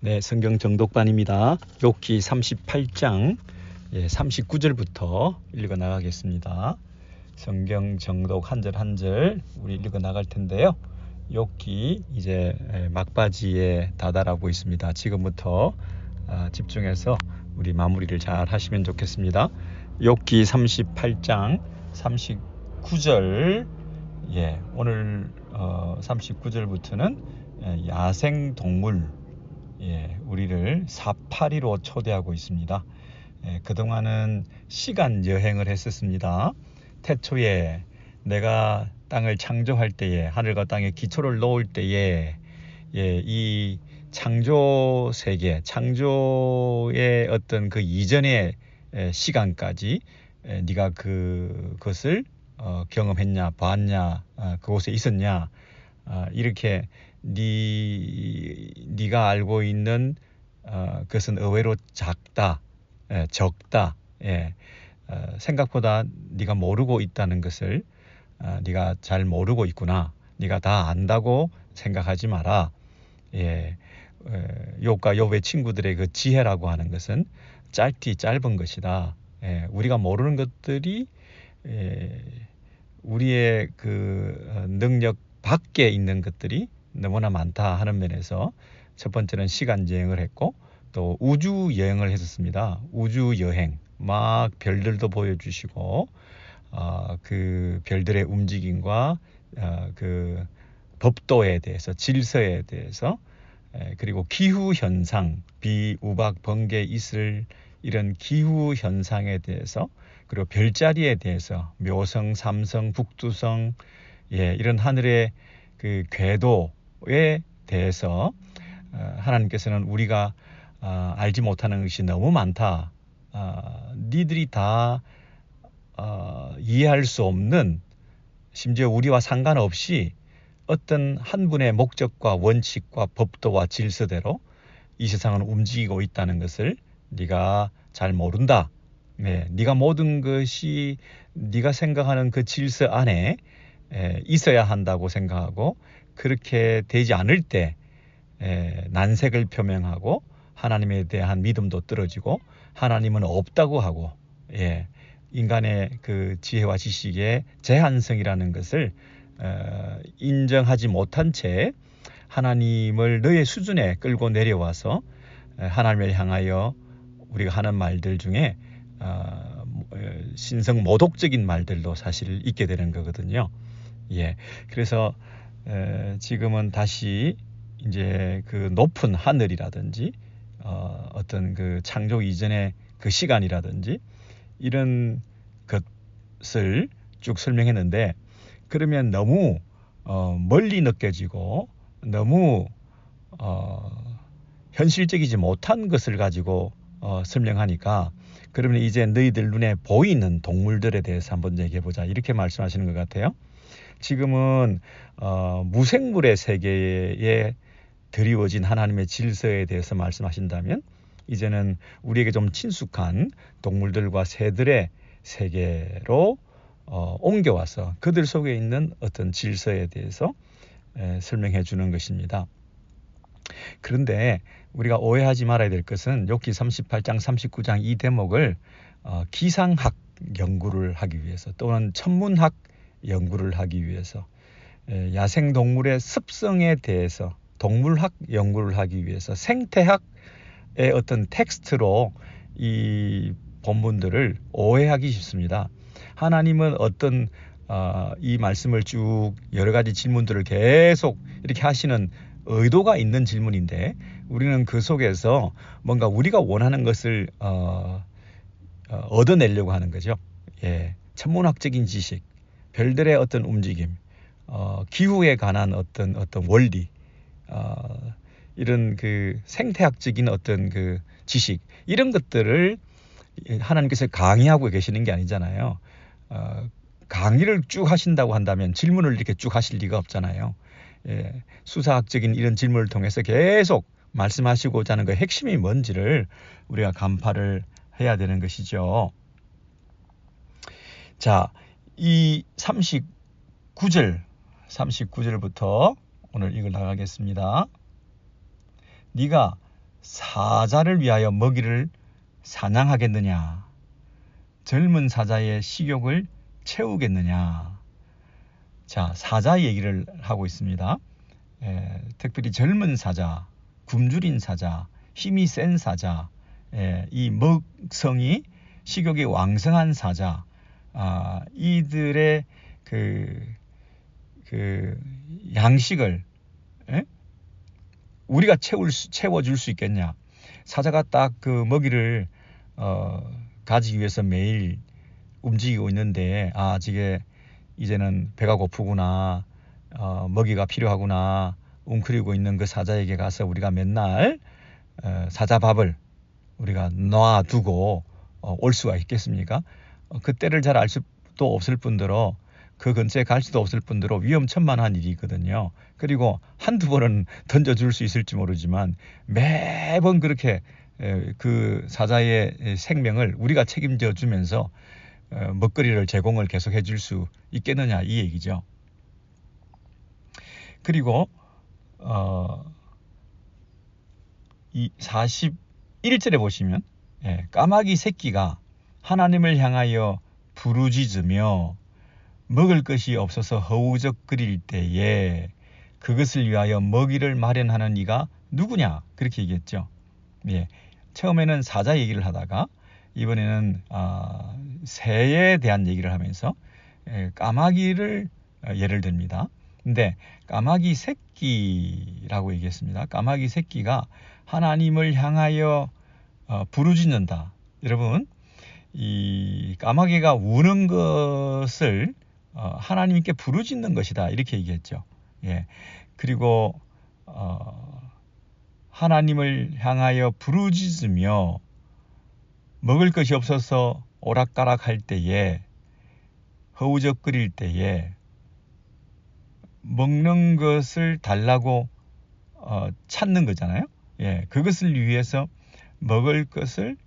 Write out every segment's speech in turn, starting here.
네, 성경 정독반입니다. 욥기 38장 39절부터 읽어 나가겠습니다. 성경 정독 한 절 한 절 우리 읽어 나갈 텐데요. 욥기 이제 막바지에 다다라고 있습니다. 지금부터 집중해서 우리 마무리를 잘 하시면 좋겠습니다. 욥기 38장 39절 오늘 39절부터는 야생 동물 우리를 사파리로 초대하고 있습니다. 그동안은 시간 여행을 했었습니다. 태초에 내가 땅을 창조할 때에 하늘과 땅에 기초를 놓을 때에 이 창조 세계, 창조의 어떤 그 이전의 시간까지 네가 그것을 경험했냐, 봤냐, 그곳에 있었냐, 이렇게 네가 알고 있는 그것은 의외로 작다, 적다, 생각보다 네가 모르고 있다는 것을 네가 잘 모르고 있구나, 네가 다 안다고 생각하지 마라. 욥과 욥의 친구들의 그 지혜라고 하는 것은 짧은 것이다. 우리가 모르는 것들이 우리의 그 능력 밖에 있는 것들이 너무나 많다 하는 면에서 첫 번째는 시간 여행을 했고 또 우주 여행을 했었습니다. 우주 여행, 막 별들도 보여주시고 그 별들의 움직임과 그 법도에 대해서, 질서에 대해서, 그리고 기후 현상, 비, 우박, 번개, 이슬, 이런 기후 현상에 대해서, 그리고 별자리에 대해서, 묘성, 삼성, 북두성, 이런 하늘의 그 궤도에 대해서 하나님께서는 우리가 알지 못하는 것이 너무 많다. 니들이 다 이해할 수 없는, 심지어 우리와 상관없이 어떤 한 분의 목적과 원칙과 법도와 질서대로 이 세상은 움직이고 있다는 것을 네가 잘 모른다. 네가 모든 것이 네가 생각하는 그 질서 안에 있어야 한다고 생각하고, 그렇게 되지 않을 때 난색을 표명하고 하나님에 대한 믿음도 떨어지고 하나님은 없다고 하고 인간의 그 지혜와 지식의 제한성이라는 것을 인정하지 못한 채 하나님을 너의 수준에 끌고 내려와서 하나님을 향하여 우리가 하는 말들 중에 신성 모독적인 말들도 사실 있게 되는 거거든요. 그래서 지금은 다시 이제 그 높은 하늘이라든지 어떤 그 창조 이전의 그 시간이라든지 이런 것을 쭉 설명했는데, 그러면 너무 멀리 느껴지고 너무 현실적이지 못한 것을 가지고 설명하니까, 그러면 이제 너희들 눈에 보이는 동물들에 대해서 한번 얘기해보자, 이렇게 말씀하시는 것 같아요. 지금은 무생물의 세계에 드리워진 하나님의 질서에 대해서 말씀하신다면, 이제는 우리에게 좀 친숙한 동물들과 새들의 세계로 옮겨와서 그들 속에 있는 어떤 질서에 대해서 설명해 주는 것입니다. 그런데 우리가 오해하지 말아야 될 것은 욥기 38장 39장 이 대목을 기상학 연구를 하기 위해서, 또는 천문학 연구를 하기 위해서, 야생동물의 습성에 대해서 동물학 연구를 하기 위해서 생태학의 어떤 텍스트로 이 본문들을 오해하기 쉽습니다. 하나님은 어떤 이 말씀을 쭉 여러 가지 질문들을 계속 이렇게 하시는 의도가 있는 질문인데, 우리는 그 속에서 뭔가 우리가 원하는 것을 얻어내려고 하는 거죠. 천문학적인 지식, 별들의 어떤 움직임, 기후에 관한 어떤 원리, 이런 그 생태학적인 어떤 그 지식, 이런 것들을 하나님께서 강의하고 계시는 게 아니잖아요. 강의를 쭉 하신다고 한다면 질문을 이렇게 쭉 하실 리가 없잖아요. 수사학적인 이런 질문을 통해서 계속 말씀하시고자 하는 그 핵심이 뭔지를 우리가 간파를 해야 되는 것이죠. 자, 이 39절부터 오늘 읽어 나가겠습니다. 네가 사자를 위하여 먹이를 사냥하겠느냐? 젊은 사자의 식욕을 채우겠느냐? 자, 사자 얘기를 하고 있습니다. 특별히 젊은 사자, 굶주린 사자, 힘이 센 사자, 이 먹성이 식욕이 왕성한 사자, 이들의 그 양식을 우리가 채워줄 수 있겠냐? 사자가 딱 그 먹이를 가지기 위해서 매일 움직이고 있는데, 이제는 배가 고프구나, 먹이가 필요하구나, 웅크리고 있는 그 사자에게 가서 우리가 맨날 사자 밥을 우리가 놔두고 올 수가 있겠습니까? 그때를 잘 알 수도 없을 뿐더러 그 근처에 갈 수도 없을 뿐더러 위험천만한 일이거든요. 그리고 한두 번은 던져줄 수 있을지 모르지만 매번 그렇게 그 사자의 생명을 우리가 책임져 주면서 먹거리를 제공을 계속 해줄 수 있겠느냐, 이 얘기죠. 그리고 이 41절에 보시면 까마귀 새끼가 하나님을 향하여 부르짖으며 먹을 것이 없어서 허우적거릴 때에 그것을 위하여 먹이를 마련하는 이가 누구냐, 그렇게 얘기했죠. 처음에는 사자 얘기를 하다가 이번에는 새에 대한 얘기를 하면서 까마귀를 예를 듭니다. 근데 까마귀 새끼라고 얘기했습니다. 까마귀 새끼가 하나님을 향하여 부르짖는다. 여러분, 이 까마귀가 우는 것을 하나님께 부르짖는 것이다, 이렇게 얘기했죠. 그리고 하나님을 향하여 부르짖으며 먹을 것이 없어서 오락가락할 때에, 허우적거릴 때에 먹는 것을 달라고 찾는 거잖아요. 그것을 위해서 먹을 것을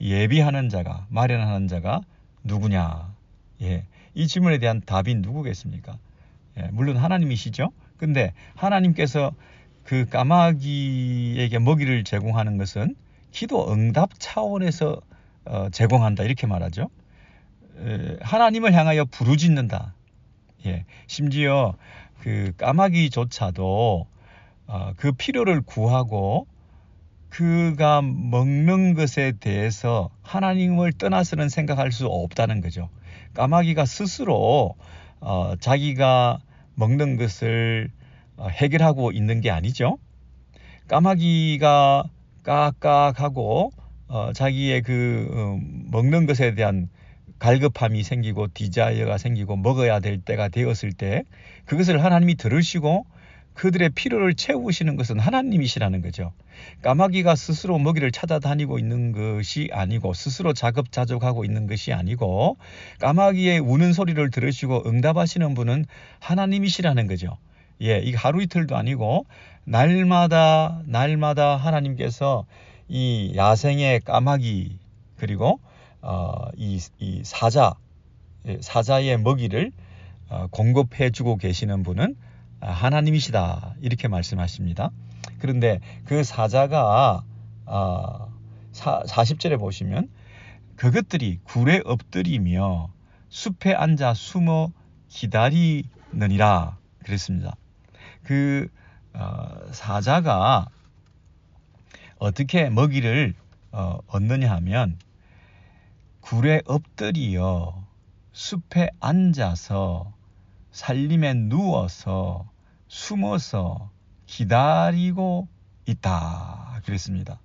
예비하는 자가, 마련하는 자가 누구냐? 이 질문에 대한 답이 누구겠습니까? 물론 하나님이시죠. 근데 하나님께서 그 까마귀에게 먹이를 제공하는 것은 기도 응답 차원에서 제공한다, 이렇게 말하죠. 하나님을 향하여 부르짖는다. 심지어 그 까마귀조차도 그 필요를 구하고 그가 먹는 것에 대해서 하나님을 떠나서는 생각할 수 없다는 거죠. 까마귀가 스스로 자기가 먹는 것을 해결하고 있는 게 아니죠. 까마귀가 까까하고 자기의 그 먹는 것에 대한 갈급함이 생기고 디자이어가 생기고 먹어야 될 때가 되었을 때 그것을 하나님이 들으시고 그들의 필요를 채우시는 것은 하나님이시라는 거죠. 까마귀가 스스로 먹이를 찾아다니고 있는 것이 아니고, 스스로 자급자족하고 있는 것이 아니고, 까마귀의 우는 소리를 들으시고 응답하시는 분은 하나님이시라는 거죠. 이게 하루 이틀도 아니고 날마다 하나님께서 이 야생의 까마귀, 그리고 이 사자의 먹이를 공급해 주고 계시는 분은 하나님이시다, 이렇게 말씀하십니다. 그런데 그 사자가 40절에 보시면 그것들이 굴에 엎드리며 숲에 앉아 숨어 기다리느니라 그랬습니다. 그 사자가 어떻게 먹이를 얻느냐 하면 굴에 엎드려 숲에 앉아서 살림에 누워서 숨어서 기다리고 있다 그랬습니다.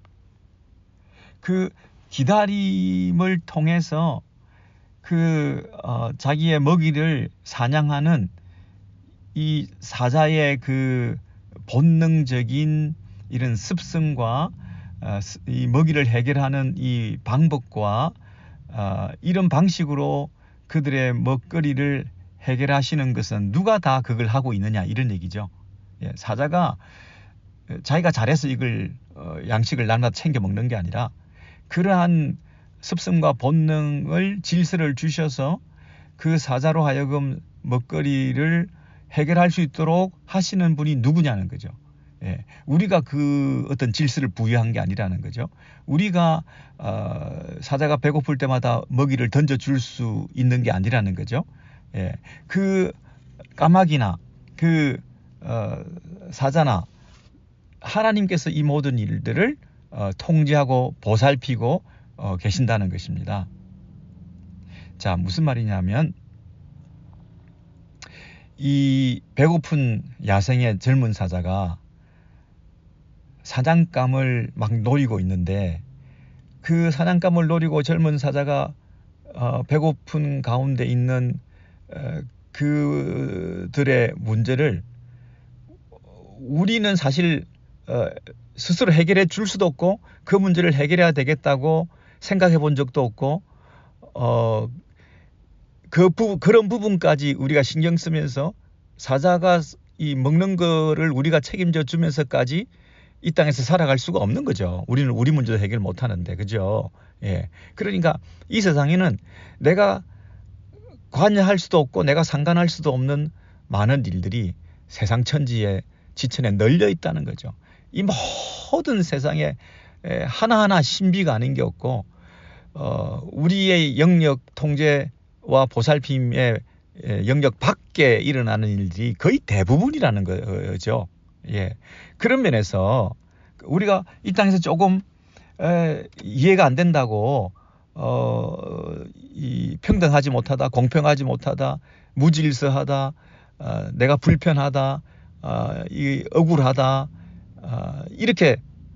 그 기다림을 통해서 그 자기의 먹이를 사냥하는 이 사자의 그 본능적인 이런 습성과 이 먹이를 해결하는 이 방법과 이런 방식으로 그들의 먹거리를 해결하시는 것은 누가 다 그걸 하고 있느냐, 이런 얘기죠. 사자가 자기가 잘해서 이걸 양식을 날마다 챙겨 먹는 게 아니라 그러한 습성과 본능을 질서를 주셔서 그 사자로 하여금 먹거리를 해결할 수 있도록 하시는 분이 누구냐는 거죠. 예, 우리가 그 어떤 질서를 부여한 게 아니라는 거죠. 우리가 사자가 배고플 때마다 먹이를 던져줄 수 있는 게 아니라는 거죠. 예, 그 까마귀나 그 사자나 하나님께서 이 모든 일들을 통제하고 보살피고 계신다는 것입니다. 자, 무슨 말이냐면 이 배고픈 야생의 젊은 사자가 사냥감을 막 노리고 있는데 그 사냥감을 노리고 젊은 사자가 배고픈 가운데 있는 그들의 문제를 우리는 사실 스스로 해결해 줄 수도 없고 그 문제를 해결해야 되겠다고 생각해 본 적도 없고 그런 부분까지 우리가 신경 쓰면서 사자가 이 먹는 거를 우리가 책임져 주면서까지 이 땅에서 살아갈 수가 없는 거죠. 우리는 우리 문제도 해결 못 하는데, 그죠? 예. 그러니까 이 세상에는 내가 관여할 수도 없고 내가 상관할 수도 없는 많은 일들이 세상 천지에 지천에 널려 있다는 거죠. 이 모든 세상에 하나하나 신비가 아닌 게 없고 우리의 영역 통제와 보살핌의 영역 밖에 일어나는 일들이 거의 대부분이라는 거죠. 예. 그런 면에서 우리가 이 땅에서 조금 이해가 안 된다고 이 평등하지 못하다, 공평하지 못하다, 무질서하다, 내가 불편하다, 이 억울하다, 이렇게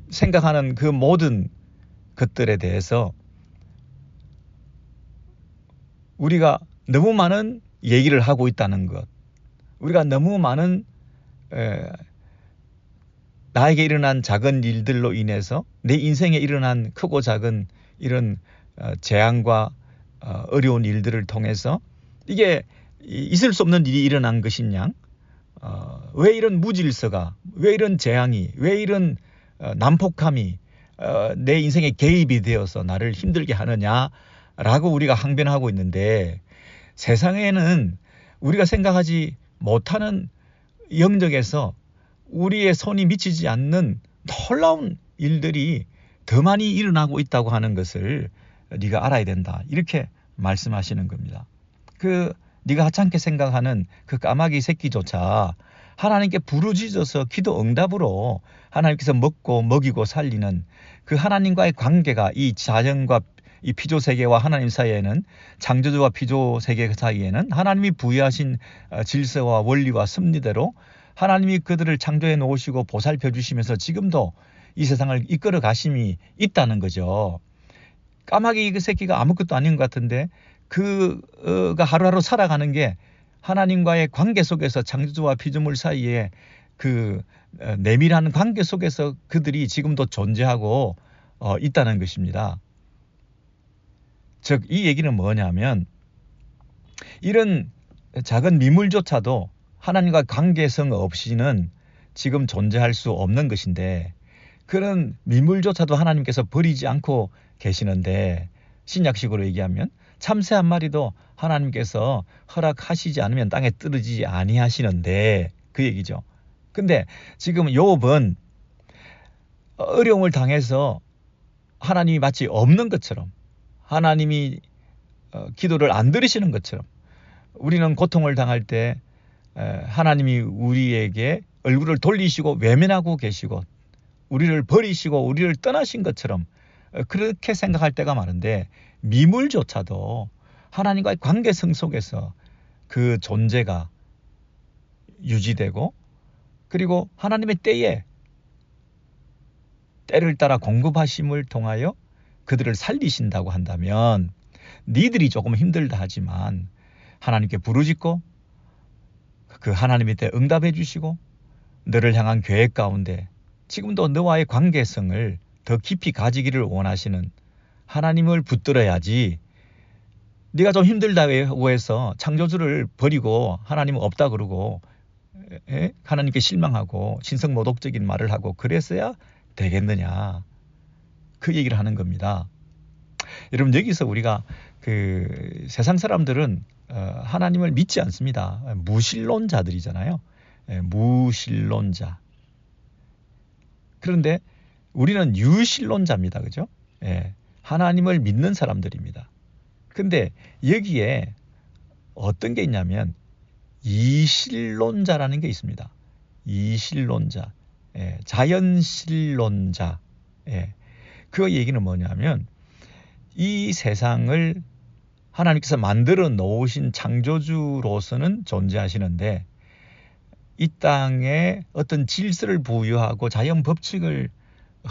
생각하는 그 모든 것들에 대해서 우리가 너무 많은 얘기를 하고 있다는 것, 우리가 너무 많은 나에게 일어난 작은 일들로 인해서 내 인생에 일어난 크고 작은 이런 재앙과 어려운 일들을 통해서 이게 있을 수 없는 일이 일어난 것이냐, 왜 이런 무질서가, 왜 이런 재앙이, 왜 이런 난폭함이 내 인생에 개입이 되어서 나를 힘들게 하느냐라고 우리가 항변하고 있는데, 세상에는 우리가 생각하지 못하는 영역에서 우리의 손이 미치지 않는 놀라운 일들이 더 많이 일어나고 있다고 하는 것을 네가 알아야 된다, 이렇게 말씀하시는 겁니다. 네가 하찮게 생각하는 그 까마귀 새끼조차 하나님께 부르짖어서 기도 응답으로 하나님께서 먹고 먹이고 살리는 그 하나님과의 관계가 이 자연과 이 피조 세계와 하나님 사이에는, 창조주와 피조 세계 사이에는 하나님이 부여하신 질서와 원리와 섭리대로 하나님이 그들을 창조해 놓으시고 보살펴 주시면서 지금도 이 세상을 이끌어 가심이 있다는 거죠. 까마귀 그 새끼가 아무것도 아닌 것 같은데 그가 하루하루 살아가는 게 하나님과의 관계 속에서, 창조주와 피조물 사이에 그 내밀한 관계 속에서 그들이 지금도 존재하고 있다는 것입니다. 즉, 이 얘기는 뭐냐면 이런 작은 미물조차도 하나님과 관계성 없이는 지금 존재할 수 없는 것인데, 그런 미물조차도 하나님께서 버리지 않고 계시는데, 신약식으로 얘기하면 참새 한 마리도 하나님께서 허락하시지 않으면 땅에 떨어지지 아니하시는데, 그 얘기죠. 근데 지금 욥은 어려움을 당해서 하나님이 마치 없는 것처럼, 하나님이 기도를 안 들으시는 것처럼, 우리는 고통을 당할 때 하나님이 우리에게 얼굴을 돌리시고 외면하고 계시고 우리를 버리시고 우리를 떠나신 것처럼 그렇게 생각할 때가 많은데, 미물조차도 하나님과의 관계성 속에서 그 존재가 유지되고, 그리고 하나님의 때를 따라 공급하심을 통하여 그들을 살리신다고 한다면, 니들이 조금 힘들다 하지만 하나님께 부르짖고 그 하나님의 때 응답해 주시고 너를 향한 계획 가운데 지금도 너와의 관계성을 더 깊이 가지기를 원하시는 하나님을 붙들어야지, 네가 좀 힘들다고 해서 창조주를 버리고 하나님은 없다 그러고 하나님께 실망하고 신성모독적인 말을 하고 그랬어야 되겠느냐, 그 얘기를 하는 겁니다. 여러분, 여기서 우리가 세상 사람들은 하나님을 믿지 않습니다. 무신론자들이잖아요. 무신론자. 그런데 우리는 유실론자입니다. 그죠? 예. 하나님을 믿는 사람들입니다. 근데 여기에 어떤 게 있냐면 이실론자라는 게 있습니다. 이실론자, 예. 자연실론자. 예. 그 얘기는 뭐냐면 이 세상을 하나님께서 만들어 놓으신 창조주로서는 존재하시는데 이 땅에 어떤 질서를 부여하고 자연 법칙을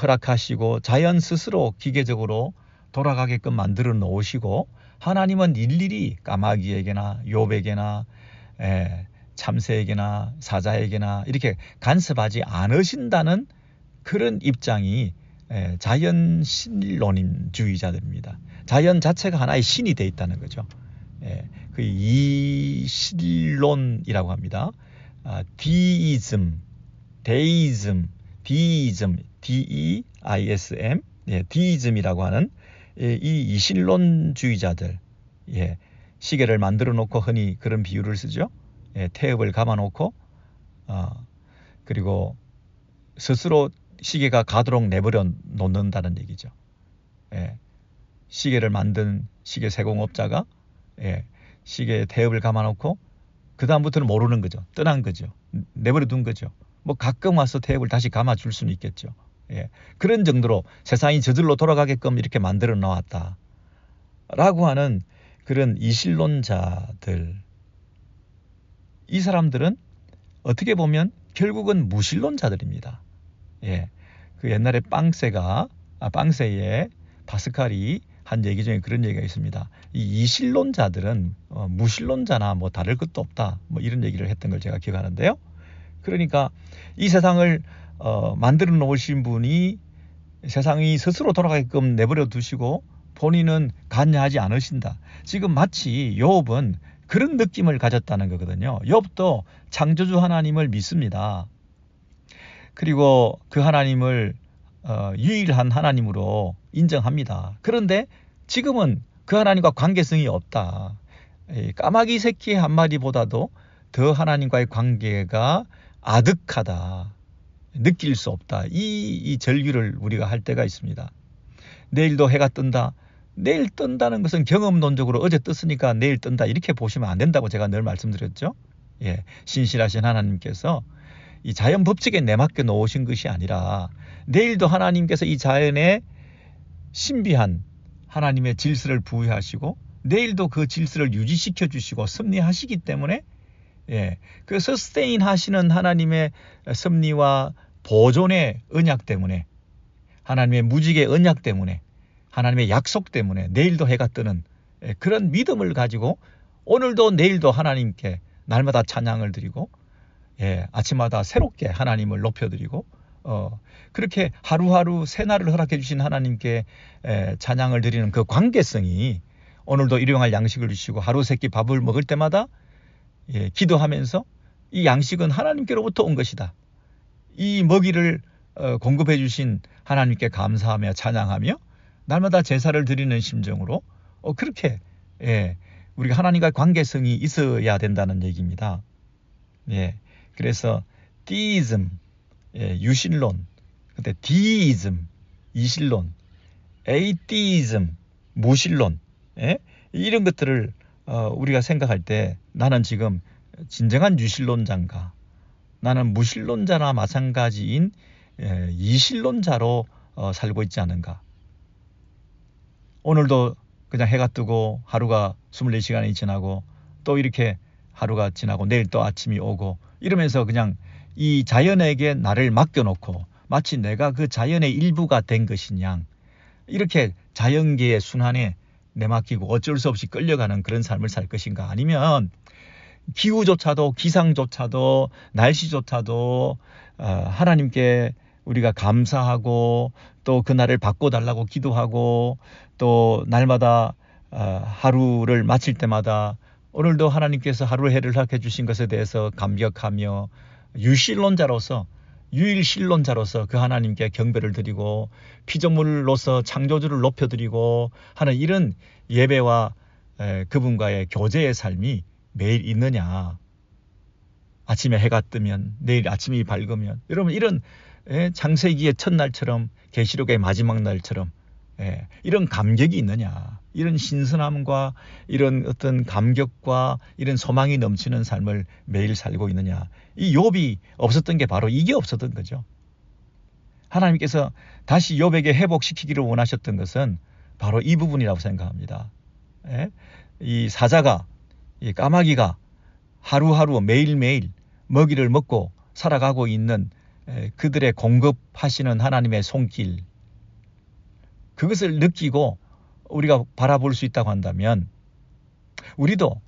허락하시고 자연 스스로 기계적으로 돌아가게끔 만들어 놓으시고 하나님은 일일이 까마귀에게나 욥에게나 참새에게나 사자에게나 이렇게 간섭하지 않으신다는 그런 입장이 자연신론주의자들입니다. 자연 자체가 하나의 신이 되어 있다는 거죠. 그 이신론이라고 합니다. 디이즘, 데이즘, 디이즘, D-E-I-S-M, 디이즘이라고 하는 이 이신론주의자들, 시계를 만들어 놓고 흔히 그런 비유를 쓰죠. 태엽을 감아 놓고 그리고 스스로 시계가 가도록 내버려 놓는다는 얘기죠. 시계를 만든 시계 세공업자가 시계에 태엽을 감아놓고 그 다음부터는 모르는 거죠. 떠난 거죠. 내버려 둔 거죠. 뭐 가끔 와서 태엽을 다시 감아줄 수는 있겠죠. 그런 정도로 세상이 저절로 돌아가게끔 이렇게 만들어 놓았다 라고 하는 그런 이실론자들, 이 사람들은 어떻게 보면 결국은 무신론자들입니다. 그 옛날에 빵세의 파스칼이 한 얘기 중에 그런 얘기가 있습니다. 이 이실론자들은 무신론자나 뭐 다를 것도 없다, 뭐 이런 얘기를 했던 걸 제가 기억하는데요. 그러니까 이 세상을 만들어 놓으신 분이 세상이 스스로 돌아가게끔 내버려 두시고 본인은 관여하지 않으신다. 지금 마치 욥은 그런 느낌을 가졌다는 거거든요. 욥도 창조주 하나님을 믿습니다. 그리고 그 하나님을 유일한 하나님으로 인정합니다. 그런데 지금은 그 하나님과 관계성이 없다. 까마귀 새끼 한 마리보다도 더 하나님과의 관계가 아득하다. 느낄 수 없다. 이 절규를 우리가 할 때가 있습니다. 내일도 해가 뜬다. 내일 뜬다는 것은 경험론적으로 어제 떴으니까 내일 뜬다, 이렇게 보시면 안 된다고 제가 늘 말씀드렸죠. 신실하신 하나님께서 이 자연 법칙에 내맡겨 놓으신 것이 아니라 내일도 하나님께서 이 자연에 신비한 하나님의 질서를 부여하시고 내일도 그 질서를 유지시켜 주시고 섭리하시기 때문에 그 서스테인 하시는 하나님의 섭리와 보존의 언약 때문에, 하나님의 무직의 언약 때문에, 하나님의 약속 때문에 내일도 해가 뜨는 그런 믿음을 가지고 오늘도 내일도 하나님께 날마다 찬양을 드리고 아침마다 새롭게 하나님을 높여드리고 그렇게 하루하루 새날을 허락해 주신 하나님께 찬양을 드리는 그 관계성이 오늘도 일용할 양식을 주시고 하루 세끼 밥을 먹을 때마다 기도하면서 이 양식은 하나님께로부터 온 것이다. 이 먹이를 공급해 주신 하나님께 감사하며 찬양하며 날마다 제사를 드리는 심정으로 그렇게 우리가 하나님과 관계성이 있어야 된다는 얘기입니다. 그래서 디이즘, 유신론, 근데 디이즘, 이신론, 에이티이즘, 무신론, 이런 것들을 우리가 생각할 때 나는 지금 진정한 유신론자인가, 나는 무신론자나 마찬가지인 이신론자로 살고 있지 않은가. 오늘도 그냥 해가 뜨고 하루가 24시간이 지나고 또 이렇게 하루가 지나고 내일 또 아침이 오고 이러면서 그냥 이 자연에게 나를 맡겨놓고 마치 내가 그 자연의 일부가 된 것인 양 이렇게 자연계의 순환에 내맡기고 어쩔 수 없이 끌려가는 그런 삶을 살 것인가, 아니면 기후조차도 기상조차도 날씨조차도 하나님께 우리가 감사하고 또 그날을 바꿔달라고 기도하고 또 날마다 하루를 마칠 때마다 오늘도 하나님께서 하루 해를 허락해 주신 것에 대해서 감격하며 유신론자로서 유일신론자로서 그 하나님께 경배를 드리고 피조물로서 창조주를 높여드리고 하는 이런 예배와 그분과의 교제의 삶이 매일 있느냐. 아침에 해가 뜨면 내일 아침이 밝으면 여러분 이런 창세기의 첫날처럼 계시록의 마지막 날처럼 이런 감격이 있느냐, 이런 신선함과 이런 어떤 감격과 이런 소망이 넘치는 삶을 매일 살고 있느냐. 이 욥이 없었던 게 바로 이게 없었던 거죠. 하나님께서 다시 욥에게 회복시키기를 원하셨던 것은 바로 이 부분이라고 생각합니다. 이 사자가, 이 까마귀가 하루하루 매일매일 먹이를 먹고 살아가고 있는 그들의 공급하시는 하나님의 손길, 그것을 느끼고 우리가 바라볼 수 있다고 한다면 우리도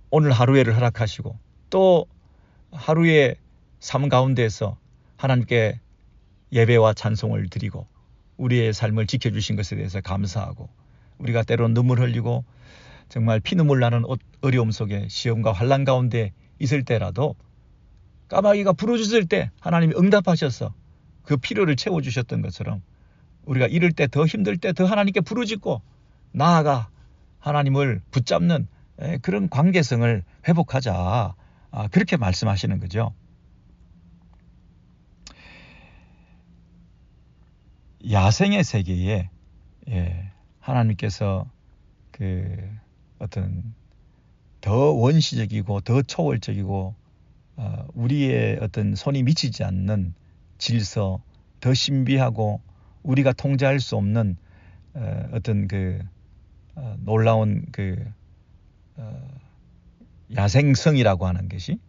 오늘 하루에를 허락하시고 또 하루의 삶 가운데에서 하나님께 예배와 찬송을 드리고 우리의 삶을 지켜주신 것에 대해서 감사하고, 우리가 때론 눈물 흘리고 정말 피눈물 나는 어려움 속에 시험과 환난 가운데 있을 때라도 까마귀가 부르짖을 때 하나님이 응답하셔서 그 필요를 채워주셨던 것처럼 우리가 이럴 때, 더 힘들 때 더 하나님께 부르짖고 나아가 하나님을 붙잡는 그런 관계성을 회복하자, 그렇게 말씀하시는 거죠. 야생의 세계에 하나님께서 그 어떤 더 원시적이고 더 초월적이고 우리의 어떤 손이 미치지 않는 질서, 더 신비하고 우리가 통제할 수 없는 어떤 그 놀라운 그 야생성이라고 하는 것이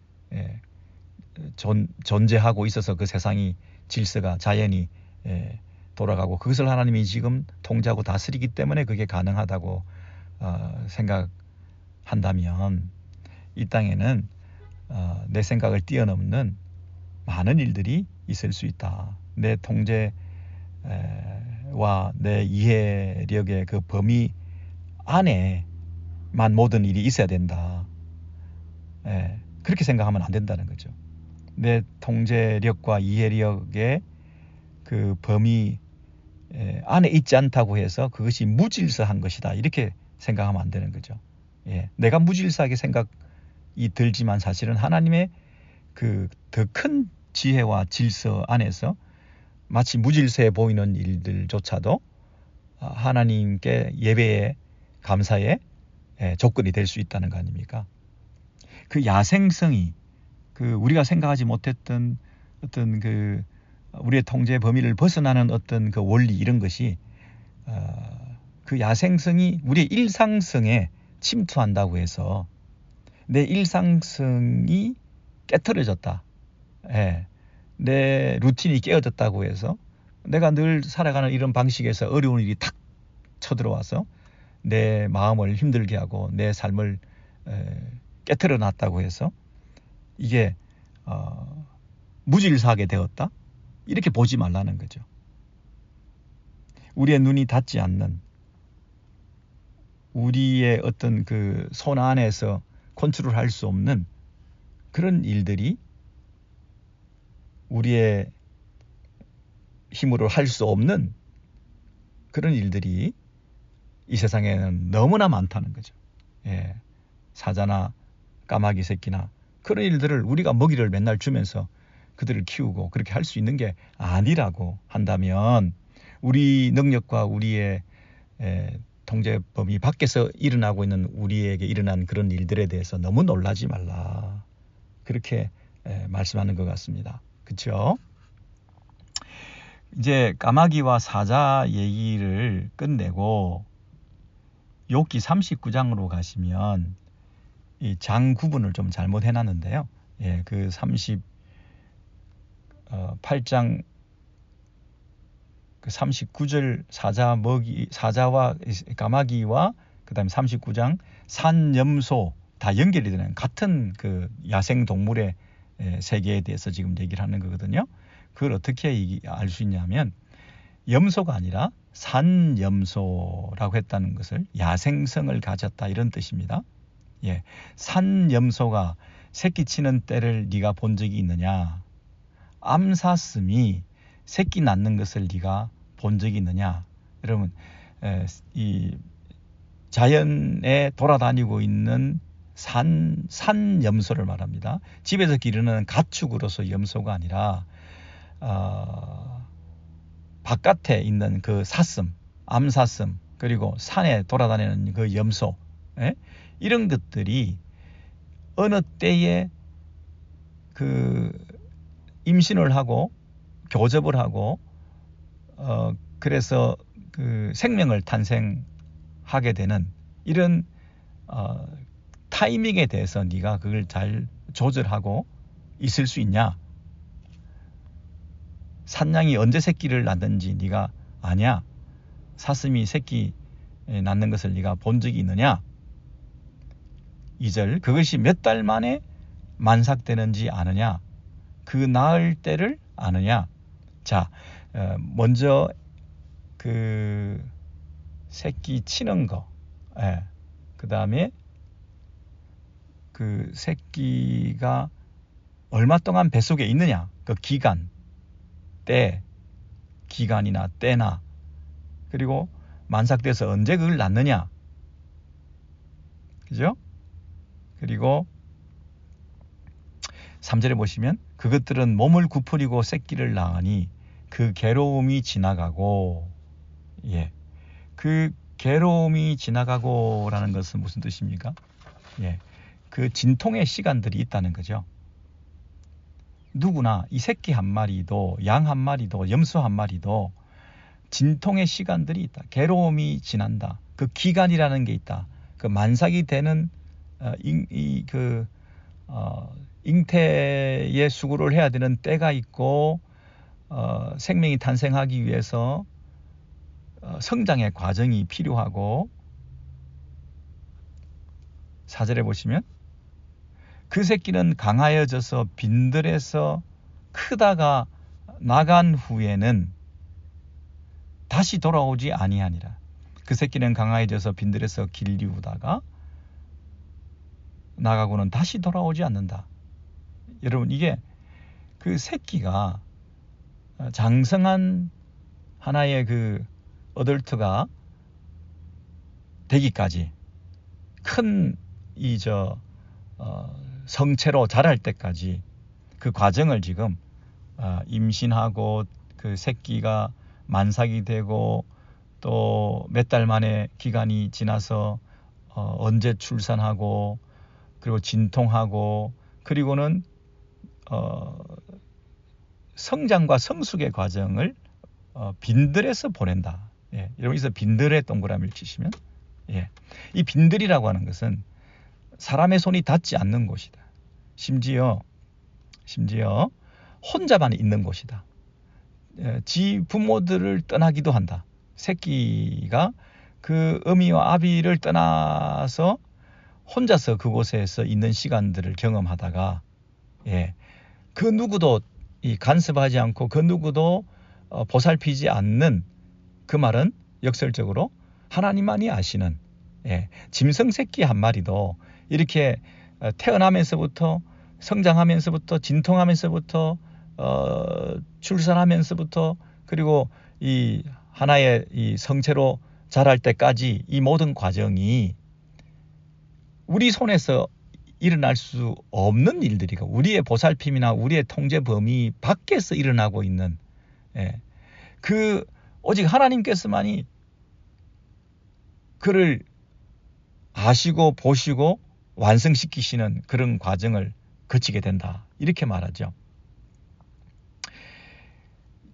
존재하고 있어서 그 세상이, 질서가, 자연이 돌아가고 그것을 하나님이 지금 통제하고 다스리기 때문에 그게 가능하다고 생각한다면 이 땅에는 내 생각을 뛰어넘는 많은 일들이 있을 수 있다. 내 통제와 내 이해력의 그 범위 안에만 모든 일이 있어야 된다. 그렇게 생각하면 안 된다는 거죠. 내 통제력과 이해력의 그 범위 안에 있지 않다고 해서 그것이 무질서한 것이다, 이렇게 생각하면 안 되는 거죠. 내가 무질서하게 생각이 들지만 사실은 하나님의 그 더 큰 지혜와 질서 안에서 마치 무질서해 보이는 일들조차도 하나님께 예배에, 감사의 조건이 될 수 있다는 거 아닙니까? 그 야생성이, 그 우리가 생각하지 못했던 어떤 그 우리의 통제 범위를 벗어나는 어떤 그 원리, 이런 것이 그 야생성이 우리의 일상성에 침투한다고 해서 내 일상성이 깨트려졌다, 내 루틴이 깨어졌다고 해서 내가 늘 살아가는 이런 방식에서 어려운 일이 탁 쳐들어와서 내 마음을 힘들게 하고 내 삶을 깨트려 놨다고 해서 이게 무질서하게 되었다, 이렇게 보지 말라는 거죠. 우리의 눈이 닿지 않는, 우리의 어떤 그 손 안에서 컨트롤할 수 없는 그런 일들이, 우리의 힘으로 할 수 없는 그런 일들이 이 세상에는 너무나 많다는 거죠. 사자나 까마귀 새끼나 그런 일들을 우리가 먹이를 맨날 주면서 그들을 키우고 그렇게 할 수 있는 게 아니라고 한다면 우리 능력과 우리의 통제 범위 밖에서 일어나고 있는, 우리에게 일어난 그런 일들에 대해서 너무 놀라지 말라, 그렇게 말씀하는 것 같습니다. 그렇죠? 이제 까마귀와 사자 얘기를 끝내고 욥기 39장으로 가시면 이 장 구분을 좀 잘못 해놨는데요. 그 38장 그 39절 사자와 까마귀와 그다음에 39장 산염소 다 연결이 되는 같은 그 야생 동물의 세계에 대해서 지금 얘기를 하는 거거든요. 그걸 어떻게 알 수 있냐면 염소가 아니라 산염소라고 했다는 것을 야생성을 가졌다, 이런 뜻입니다. 산염소가 새끼 치는 때를 네가 본 적이 있느냐? 암사슴이 새끼 낳는 것을 네가 본 적이 있느냐? 여러분, 이 자연에 돌아다니고 있는 산 염소를 말합니다. 집에서 기르는 가축으로서 염소가 아니라 바깥에 있는 그 사슴, 암사슴, 그리고 산에 돌아다니는 그 염소, 이런 것들이 어느 때에 그 임신을 하고 교접을 하고 그래서 그 생명을 탄생하게 되는 이런 타이밍에 대해서 네가 그걸 잘 조절하고 있을 수 있냐? 산양이 언제 새끼를 낳는지 네가 아냐? 사슴이 새끼 낳는 것을 네가 본 적이 있느냐? 2절, 그것이 몇 달 만에 만삭되는지 아느냐? 그 낳을 때를 아느냐? 자, 먼저 그 새끼 치는 거, 그 다음에 그 새끼가 얼마 동안 뱃속에 있느냐, 그 기간, 기간이나 때나, 그리고 만삭돼서 언제 그걸 낳느냐, 그죠? 그리고 3절에 보시면 그것들은 몸을 구부리고 새끼를 낳으니 그 괴로움이 지나가고, 그 괴로움이 지나가고라는 것은 무슨 뜻입니까? 그 진통의 시간들이 있다는 거죠. 누구나 이 새끼 한 마리도 양 한 마리도 염소 한 마리도 진통의 시간들이 있다. 괴로움이 지난다. 그 기간이라는 게 있다. 그 만삭이 되는 잉태의 수고를 해야 되는 때가 있고, 생명이 탄생하기 위해서 성장의 과정이 필요하고, 4절에 보시면 그 새끼는 강하여져서 빈들에서 크다가 나간 후에는 다시 돌아오지 아니하니라. 그 새끼는 강하여져서 빈들에서 길리우다가 나가고는 다시 돌아오지 않는다. 여러분, 이게 그 새끼가 장성한 하나의 그 어덜트가 되기까지 큰 성체로 자랄 때까지 그 과정을 지금 임신하고 그 새끼가 만삭이 되고 또 몇 달 만에 기간이 지나서 언제 출산하고 그리고 진통하고 그리고는 성장과 성숙의 과정을 빈들에서 보낸다. 여기서 빈들에 동그라미를 치시면, 이 빈들이라고 하는 것은 사람의 손이 닿지 않는 곳이다. 심지어 혼자만 있는 곳이다. 지 부모들을 떠나기도 한다. 새끼가 그 어미와 아비를 떠나서 혼자서 그곳에서 있는 시간들을 경험하다가, 그 누구도 간섭하지 않고 그 누구도 보살피지 않는, 그 말은 역설적으로 하나님만이 아시는, 짐승 새끼 한 마리도 이렇게 태어나면서부터 성장하면서부터 진통하면서부터 출산하면서부터 그리고 이 하나의 이 성체로 자랄 때까지 이 모든 과정이 우리 손에서 일어날 수 없는 일들이고 우리의 보살핌이나 우리의 통제 범위 밖에서 일어나고 있는, 그 오직 하나님께서만이 그를 아시고 보시고 완성시키시는 그런 과정을 거치게 된다. 이렇게 말하죠.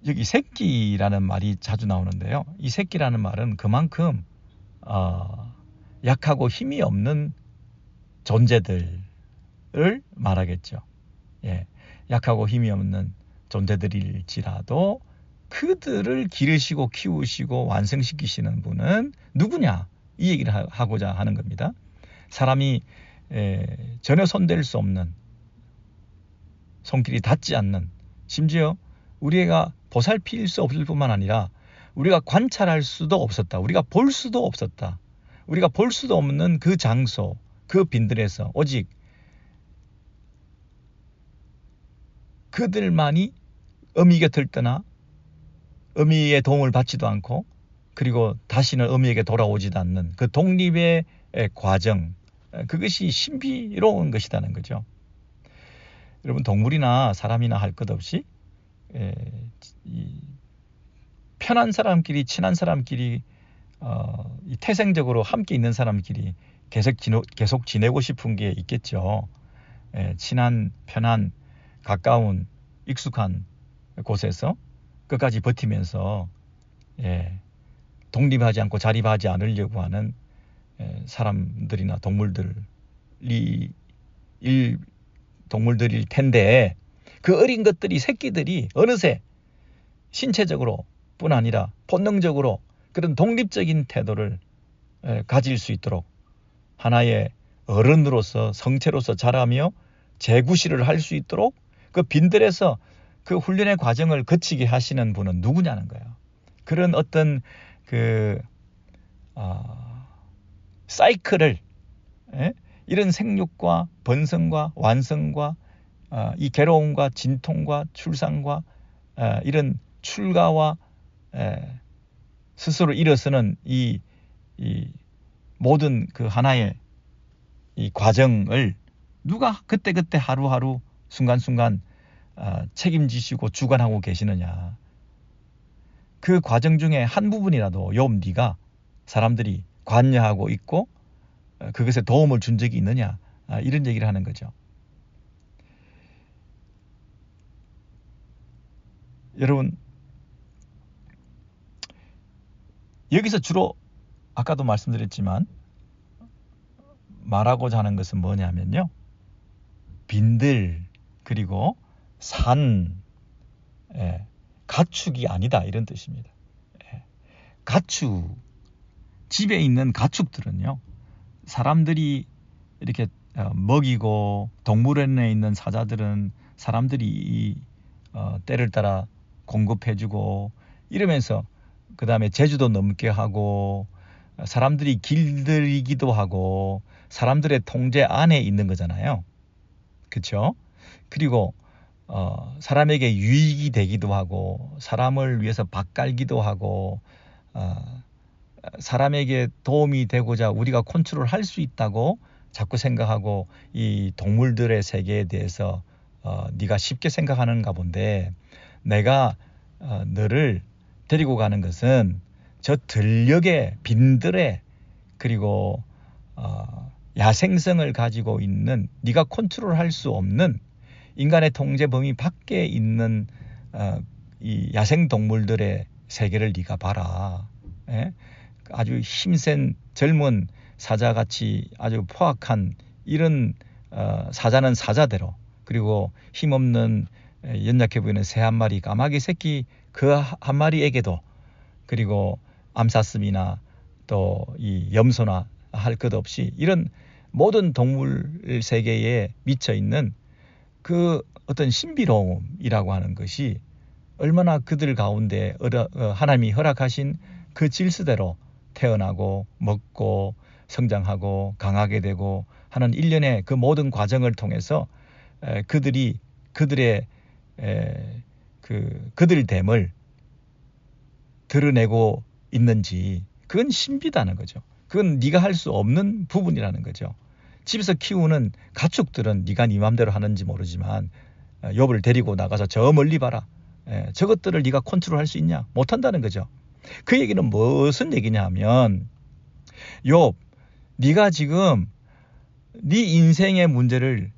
여기 새끼라는 말이 자주 나오는데요. 이 새끼라는 말은 그만큼 약하고 힘이 없는 존재들을 말하겠죠. 약하고 힘이 없는 존재들일지라도 그들을 기르시고 키우시고 완성시키시는 분은 누구냐? 이 얘기를 하고자 하는 겁니다. 사람이 전혀 손댈 수 없는, 손길이 닿지 않는, 심지어 우리가 보살필 수 없을 뿐만 아니라 우리가 관찰할 수도 없었다. 우리가 볼 수도 없었다. 우리가 볼 수도 없는 그 장소, 그 빈들에서 오직 그들만이 어미 곁을 떠나 어미의 도움을 받지도 않고 그리고 다시는 어미에게 돌아오지도 않는 그 독립의 과정, 그것이 신비로운 것이라는 거죠. 여러분, 동물이나 사람이나 할 것 없이 이 편한 사람끼리, 친한 사람끼리, 이 태생적으로 함께 있는 사람끼리 계속 지내고 싶은 게 있겠죠. 친한, 편한, 가까운, 익숙한 곳에서 끝까지 버티면서 독립하지 않고 자립하지 않으려고 하는 사람들이나 동물들일 텐데, 그 어린 것들이, 새끼들이 어느새 신체적으로 뿐 아니라 본능적으로 그런 독립적인 태도를 가질 수 있도록 하나의 어른으로서, 성체로서 자라며 재구실을 할 수 있도록 그 빈들에서 그 훈련의 과정을 거치게 하시는 분은 누구냐는 거예요. 그런 어떤 사이클을, 이런 생육과 번성과 완성과 이 괴로움과 진통과 출산과 이런 출가와 스스로 일어서는 이 모든 그 하나의 이 과정을 누가 그때그때 하루하루 순간순간 책임지시고 주관하고 계시느냐. 그 과정 중에 한 부분이라도 네가 사람들이 관여하고 있고 그것에 도움을 준 적이 있느냐, 이런 얘기를 하는 거죠. 여러분, 여기서 주로 아까도 말씀드렸지만 말하고자 하는 것은 뭐냐면요, 빈들 그리고 산, 가축이 아니다, 이런 뜻입니다. 가축, 집에 있는 가축들은요, 사람들이 이렇게 먹이고, 동물원에 있는 사자들은 사람들이 때를 따라 공급해주고 이러면서, 그 다음에 제주도 넘게 하고, 사람들이 길들이기도 하고, 사람들의 통제 안에 있는 거잖아요. 그렇죠? 그리고 사람에게 유익이 되기도 하고, 사람을 위해서 밥 갈기도 하고, 사람에게 도움이 되고자 우리가 컨트롤할 수 있다고 자꾸 생각하고, 이 동물들의 세계에 대해서 네가 쉽게 생각하는가 본데, 내가 너를 데리고 가는 것은 저 들녘의 빈들에, 그리고 야생성을 가지고 있는, 네가 컨트롤할 수 없는 인간의 통제 범위 밖에 있는 이 야생동물들의 세계를 네가 봐라. 아주 힘센 젊은 사자같이 아주 포악한 이런 사자는 사자대로, 그리고 힘없는 연약해 보이는 새 한 마리, 까마귀 새끼 그 한 마리에게도, 그리고 암사슴이나 또 이 염소나 할 것 없이 이런 모든 동물 세계에 미쳐 있는 그 어떤 신비로움이라고 하는 것이 얼마나 그들 가운데 하나님이 허락하신 그 질서대로 태어나고 먹고 성장하고 강하게 되고 하는 일련의 그 모든 과정을 통해서 그들이 그들의 그들됨을 드러내고 있는지, 그건 신비다는 거죠. 그건 네가 할 수 없는 부분이라는 거죠. 집에서 키우는 가축들은 네가 네 맘대로 하는지 모르지만 욥을 데리고 나가서 저 멀리 봐라. 저것들을 네가 컨트롤할 수 있냐? 못한다는 거죠. 그 얘기는 무슨 얘기냐 하면, 욥, 네가 지금 네 인생의 문제를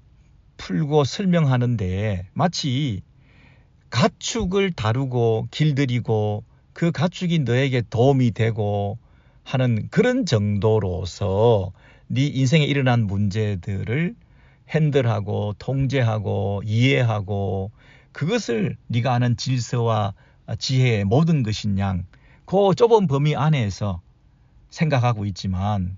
풀고 설명하는데 마치 가축을 다루고 길들이고 그 가축이 너에게 도움이 되고 하는 그런 정도로서 네 인생에 일어난 문제들을 핸들하고 통제하고 이해하고 그것을 네가 아는 질서와 지혜의 모든 것인 양, 그 좁은 범위 안에서 생각하고 있지만,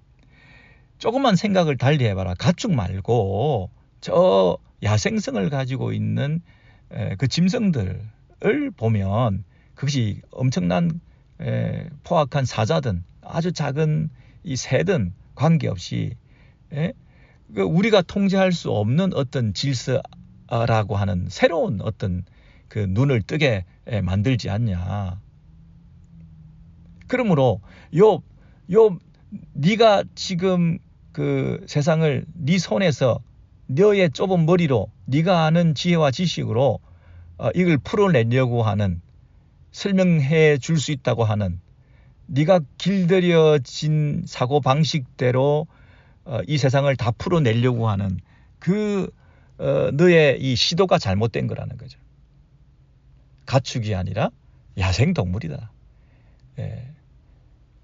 조금만 생각을 달리 해봐라. 가축 말고 저 야생성을 가지고 있는 그 짐승들을 보면 그것이 엄청난 포악한 사자든 아주 작은 이 새든 관계없이 우리가 통제할 수 없는 어떤 질서라고 하는 새로운 어떤 그 눈을 뜨게 만들지 않냐. 그러므로 욥, 네가 지금 그 세상을 네 손에서 너의 좁은 머리로 네가 아는 지혜와 지식으로 이걸 풀어내려고 하는, 설명해 줄 수 있다고 하는, 네가 길들여진 사고방식대로 이 세상을 다 풀어내려고 하는 그 너의 이 시도가 잘못된 거라는 거죠. 가축이 아니라 야생동물이다.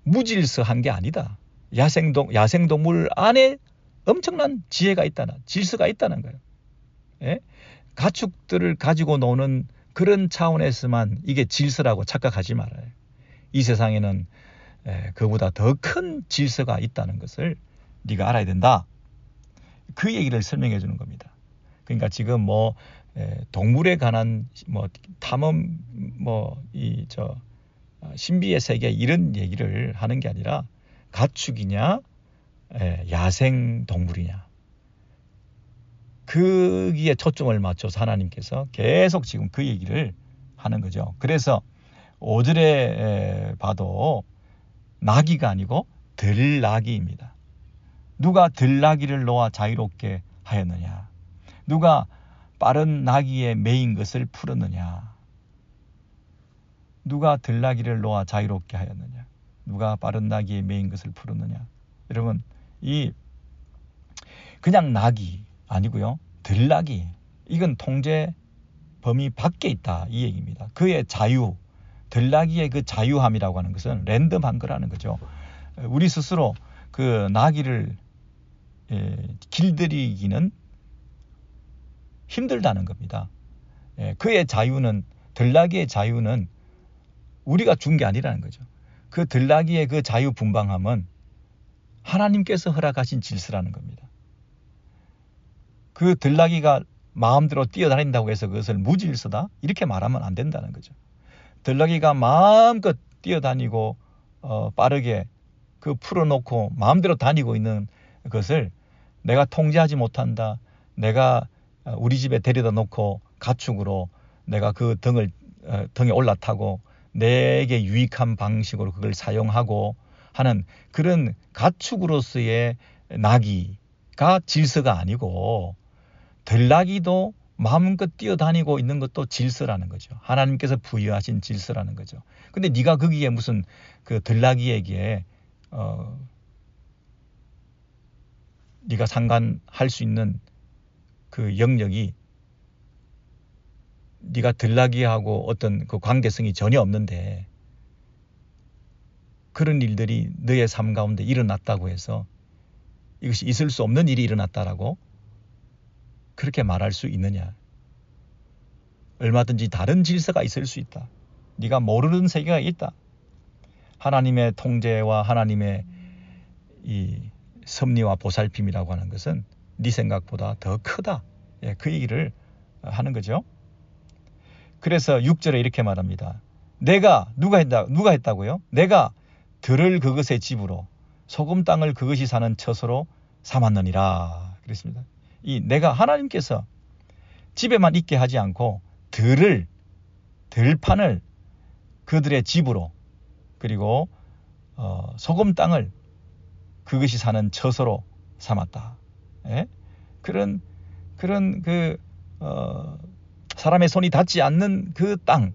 무질서한 게 아니다. 야생동물 안에 엄청난 지혜가 있다는, 질서가 있다는 거예요. 가축들을 가지고 노는 그런 차원에서만 이게 질서라고 착각하지 말아요. 이 세상에는 그보다 더 큰 질서가 있다는 것을 네가 알아야 된다. 그 얘기를 설명해 주는 겁니다. 그러니까 지금 동물에 관한 탐험 신비의 세계 이런 얘기를 하는 게 아니라 가축이냐 야생 동물이냐, 거기에 초점을 맞춰서 하나님께서 계속 지금 그 얘기를 하는 거죠. 그래서 5절에 봐도 나귀가 아니고 들나귀입니다. 누가 들나귀를 놓아 자유롭게 하였느냐? 누가 빠른 나귀에 매인 것을 풀었느냐? 누가 들나귀를 놓아 자유롭게 하였느냐? 누가 빠른 나귀에 매인 것을 풀었느냐? 여러분, 이 그냥 나귀 아니고요. 들나귀. 이건 통제 범위 밖에 있다, 이 얘기입니다. 그의 자유, 들나귀의 그 자유함이라고 하는 것은 랜덤한 거라는 거죠. 우리 스스로 그 나귀를 길들이기는 힘들다는 겁니다. 그의 자유는, 들나귀의 자유는 우리가 준 게 아니라는 거죠. 그 들나귀의 그 자유 분방함은 하나님께서 허락하신 질서라는 겁니다. 그 들나귀가 마음대로 뛰어다닌다고 해서 그것을 무질서다? 이렇게 말하면 안 된다는 거죠. 들나귀가 마음껏 뛰어다니고 빠르게 그 풀어놓고 마음대로 다니고 있는 것을 내가 통제하지 못한다. 내가 우리 집에 데려다 놓고 가축으로 내가 그 등에 올라타고 내게 유익한 방식으로 그걸 사용하고 하는 그런 가축으로서의 나귀가 질서가 아니고, 들나귀도 마음껏 뛰어다니고 있는 것도 질서라는 거죠. 하나님께서 부여하신 질서라는 거죠. 근데 네가 거기에 무슨 그 들나귀에게 네가 상관할 수 있는 그 영역이, 네가 들나귀하고 어떤 그 관계성이 전혀 없는데 그런 일들이 너의 삶 가운데 일어났다고 해서 이것이 있을 수 없는 일이 일어났다라고 그렇게 말할 수 있느냐? 얼마든지 다른 질서가 있을 수 있다. 네가 모르는 세계가 있다. 하나님의 통제와 하나님의 이 섭리와 보살핌이라고 하는 것은 네 생각보다 더 크다. 그 얘기를 하는 거죠. 그래서 6절에 이렇게 말합니다. 누가 했다고요? 내가 들을 그것의 집으로 소금 땅을 그것이 사는 처소로 삼았느니라. 그랬습니다. 이 내가, 하나님께서 집에만 있게 하지 않고 들판을 그들의 집으로, 그리고 소금 땅을 그것이 사는 처소로 삼았다. 그런 그 사람의 손이 닿지 않는 그 땅,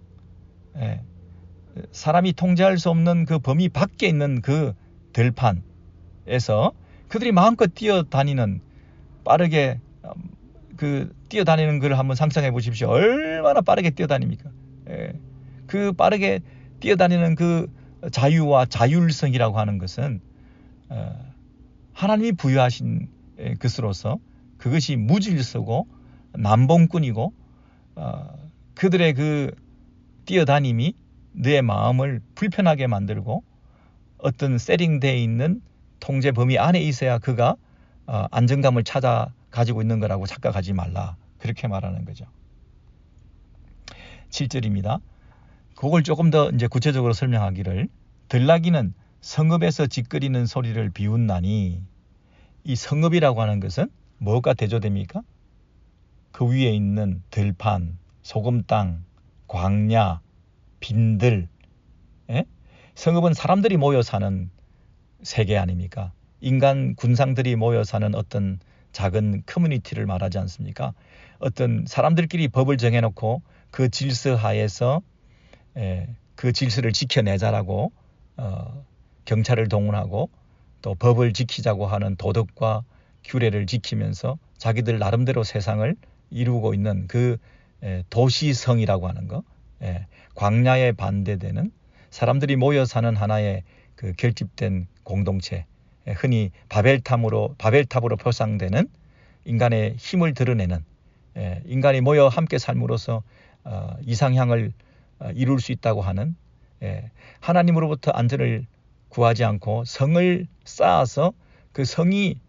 사람이 통제할 수 없는 그 범위 밖에 있는 그 들판에서 그들이 마음껏 뛰어다니는, 빠르게 그 뛰어다니는 걸 한번 상상해 보십시오. 얼마나 빠르게 뛰어다닙니까? 그 빠르게 뛰어다니는 그 자유와 자율성이라고 하는 것은 하나님이 부여하신 것으로서 그것이 무질서고 남봉꾼이고, 그들의 그 뛰어다님이 너의 마음을 불편하게 만들고 어떤 세팅되어 있는 통제 범위 안에 있어야 그가 안정감을 찾아 가지고 있는 거라고 착각하지 말라. 그렇게 말하는 거죠. 7절입니다. 그걸 조금 더 이제 구체적으로 설명하기를, 들나귀는 성읍에서 짖거리는 소리를 비웃나니, 이 성읍이라고 하는 것은 뭐가 대조됩니까? 그 위에 있는 들판, 소금 땅, 광야, 빈들. 성읍은 사람들이 모여 사는 세계 아닙니까? 인간 군상들이 모여 사는 어떤 작은 커뮤니티를 말하지 않습니까? 어떤 사람들끼리 법을 정해놓고 그 질서 하에서 그 질서를 지켜내자라고 경찰을 동원하고 또 법을 지키자고 하는 도덕과 규례를 지키면서 자기들 나름대로 세상을 이루고 있는 그 도시성이라고 하는 거, 광야에 반대되는 사람들이 모여 사는 하나의 그 결집된 공동체, 흔히 바벨탑으로 표상되는 인간의 힘을 드러내는, 인간이 모여 함께 삶으로써 이상향을 이룰 수 있다고 하는, 하나님으로부터 안전을 구하지 않고 성을 쌓아서 그 성이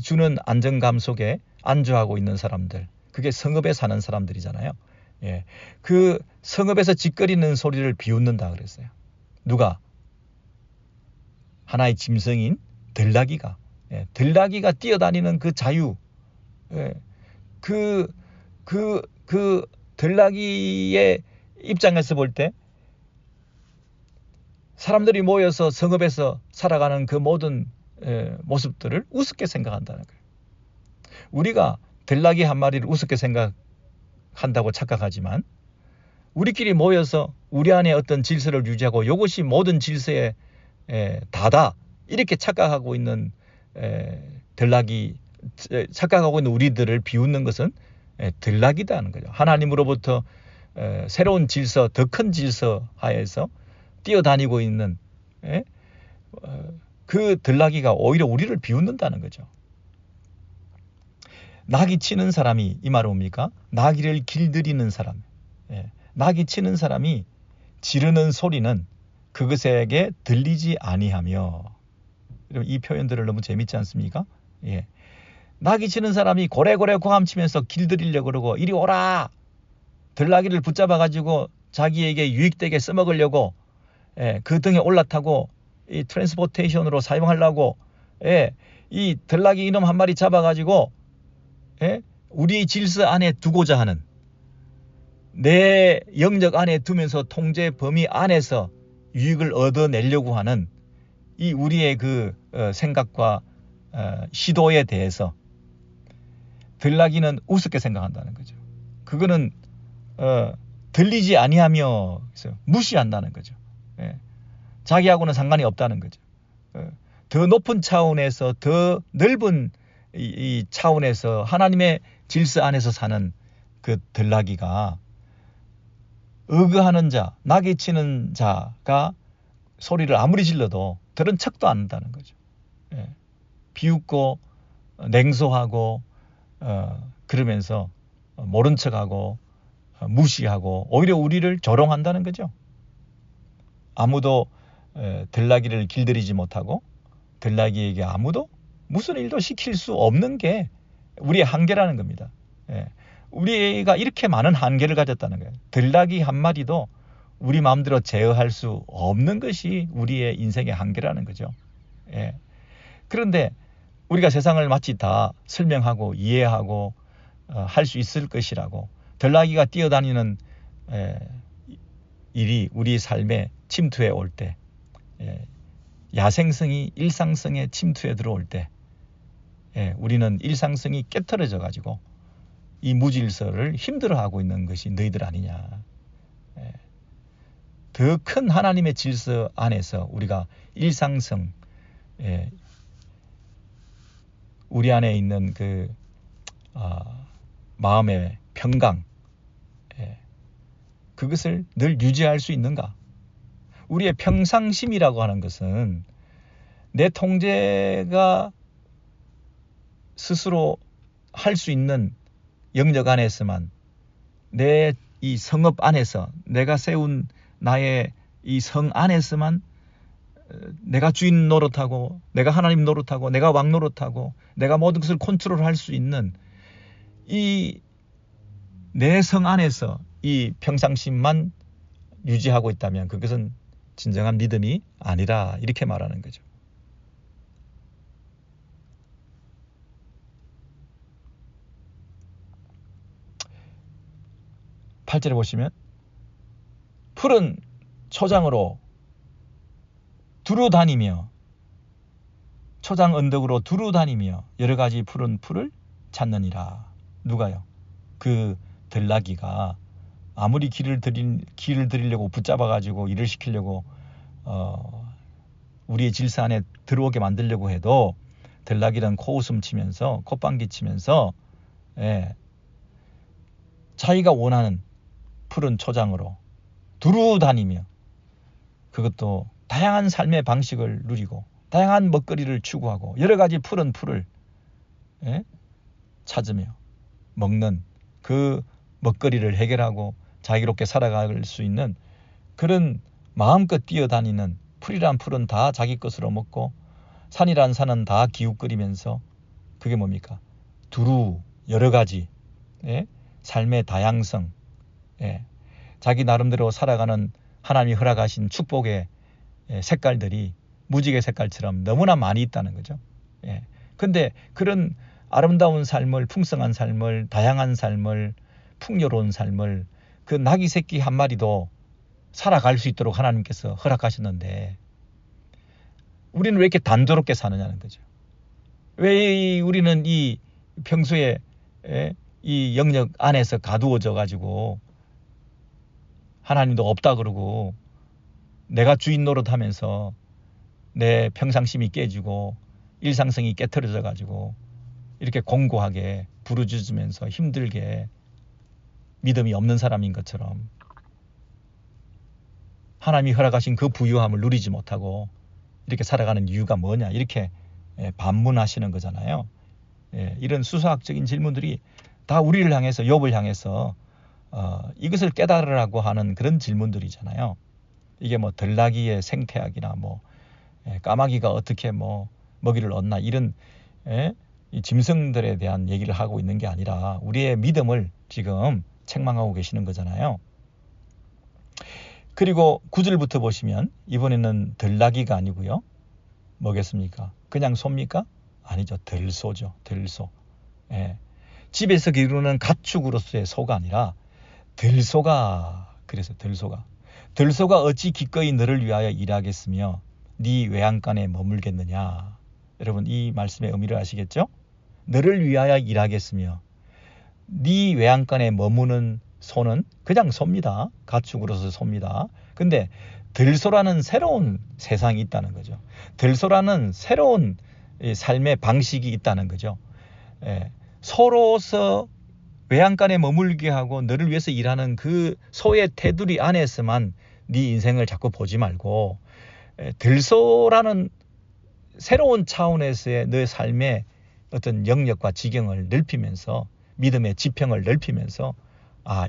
주는 안정감 속에 안주하고 있는 사람들, 그게 성읍에 사는 사람들이잖아요. 그 성읍에서 짓거리는 소리를 비웃는다 그랬어요. 누가? 하나의 짐승인 들나귀가, 들나귀가 뛰어다니는 그 자유, 그 들나귀의 입장에서 볼 때 사람들이 모여서 성읍에서 살아가는 그 모든 모습들을 우습게 생각한다는 거예요. 우리가 들나귀 한 마리를 우습게 생각한다고 착각하지만 우리끼리 모여서 우리 안에 어떤 질서를 유지하고 이것이 모든 질서의 다다 이렇게 착각하고 있는 착각하고 있는 우리들을 비웃는 것은 들나귀다는 거죠. 하나님으로부터 새로운 질서, 더 큰 질서 하에서 뛰어다니고 있는 그 들나귀가 오히려 우리를 비웃는다는 거죠. 낙이 치는 사람이, 이 말은 뭡니까? 나귀를 길들이는 사람. 낙이 치는 사람이 지르는 소리는 그것에게 들리지 아니하며. 이 표현들을 너무 재밌지 않습니까? 낙이 치는 사람이 고래고래 고함치면서 길들이려고 그러고 이리 오라! 들나귀를 붙잡아가지고 자기에게 유익되게 써먹으려고 그 등에 올라타고 이 트랜스포테이션으로 사용하려고 이 들나귀 이놈 한 마리 잡아가지고 우리 질서 안에 두고자 하는, 내 영역 안에 두면서 통제 범위 안에서 유익을 얻어내려고 하는 이 우리의 그 생각과 시도에 대해서 들나귀는 우습게 생각한다는 거죠. 그거는 들리지 아니하며 무시한다는 거죠. 자기하고는 상관이 없다는 거죠. 더 높은 차원에서, 더 넓은 이 차원에서 하나님의 질서 안에서 사는 그 들나귀가, 의거하는 자, 낙이 치는 자가 소리를 아무리 질러도 들은 척도 안 한다는 거죠. 비웃고 냉소하고 그러면서 모른 척하고 무시하고 오히려 우리를 조롱한다는 거죠. 아무도 들나귀를 길들이지 못하고 들나귀에게 아무도 무슨 일도 시킬 수 없는 게 우리의 한계라는 겁니다. 우리가 이렇게 많은 한계를 가졌다는 거예요. 들나귀 한 마리도 우리 마음대로 제어할 수 없는 것이 우리의 인생의 한계라는 거죠. 그런데 우리가 세상을 마치 다 설명하고 이해하고 할 수 있을 것이라고, 들나귀가 뛰어다니는 일이 우리 삶에 침투해 올 때, 야생성이 일상성에 침투해 들어올 때 우리는 일상성이 깨트려져 가지고 이 무질서를 힘들어하고 있는 것이 너희들 아니냐. 더 큰 하나님의 질서 안에서 우리가 일상성, 우리 안에 있는 그 마음의 평강, 그것을 늘 유지할 수 있는가? 우리의 평상심이라고 하는 것은 내 통제가 스스로 할 수 있는 영역 안에서만, 내 이 성읍 안에서, 내가 세운 나의 이 성 안에서만 내가 주인 노릇하고, 내가 하나님 노릇하고, 내가 왕 노릇하고, 내가 모든 것을 컨트롤할 수 있는 이 내 성 안에서 이 평상심만 유지하고 있다면 그것은 진정한 믿음이 아니라, 이렇게 말하는 거죠. 팔 절에 보시면 푸른 초장으로 두루 다니며 초장 언덕으로 두루 다니며 여러 가지 푸른 풀을 찾느니라. 누가요? 그 들나귀가 아무리 길을 들이려고 붙잡아가지고 일을 시키려고 우리의 질서 안에 들어오게 만들려고 해도 들나귀는 코웃음 치면서 콧방귀 치면서 자기가 원하는 푸른 초장으로 두루 다니며 그것도 다양한 삶의 방식을 누리고 다양한 먹거리를 추구하고 여러 가지 푸른 풀을 찾으며 먹는 그 먹거리를 해결하고 자유롭게 살아갈 수 있는 그런 마음껏 뛰어다니는 풀이란 풀은 다 자기 것으로 먹고 산이란 산은 다 기웃거리면서 그게 뭡니까? 두루 여러 가지 삶의 다양성 자기 나름대로 살아가는 하나님이 허락하신 축복의 색깔들이 무지개 색깔처럼 너무나 많이 있다는 거죠. 근데 그런 아름다운 삶을 풍성한 삶을 다양한 삶을 풍요로운 삶을 그 나귀 새끼 한 마리도 살아갈 수 있도록 하나님께서 허락하셨는데 우리는 왜 이렇게 단조롭게 사느냐는 거죠. 왜 우리는 이 평소에 이 영역 안에서 가두어져 가지고 하나님도 없다 그러고 내가 주인 노릇하면서 내 평상심이 깨지고 일상성이 깨트려져 가지고 이렇게 공고하게 부르짖으면서 힘들게 믿음이 없는 사람인 것처럼 하나님이 허락하신 그 부유함을 누리지 못하고 이렇게 살아가는 이유가 뭐냐 이렇게 반문하시는 거잖아요. 이런 수사학적인 질문들이 다 우리를 향해서 욥을 향해서 이것을 깨달으라고 하는 그런 질문들이잖아요. 이게 뭐 들나귀의 생태학이나 뭐 까마귀가 어떻게 뭐 먹이를 얻나 이런 이 짐승들에 대한 얘기를 하고 있는 게 아니라 우리의 믿음을 지금 책망하고 계시는 거잖아요. 그리고 9절부터 보시면 이번에는 들나귀가 아니고요. 뭐겠습니까? 그냥 소입니까? 아니죠. 들소죠. 들소. 집에서 기르는 가축으로서의 소가 아니라 들소가 그래서 들소가 어찌 기꺼이 너를 위하여 일하겠으며 네 외양간에 머물겠느냐. 여러분 이 말씀의 의미를 아시겠죠? 너를 위하여 일하겠으며 네 외양간에 머무는 소는 그냥 소입니다. 가축으로서 소입니다. 근데 들소라는 새로운 세상이 있다는 거죠. 들소라는 새로운 삶의 방식이 있다는 거죠. 소로서 외양간에 머물게 하고 너를 위해서 일하는 그 소의 테두리 안에서만 네 인생을 자꾸 보지 말고 들소라는 새로운 차원에서의 너의 삶의 어떤 영역과 지경을 넓히면서 믿음의 지평을 넓히면서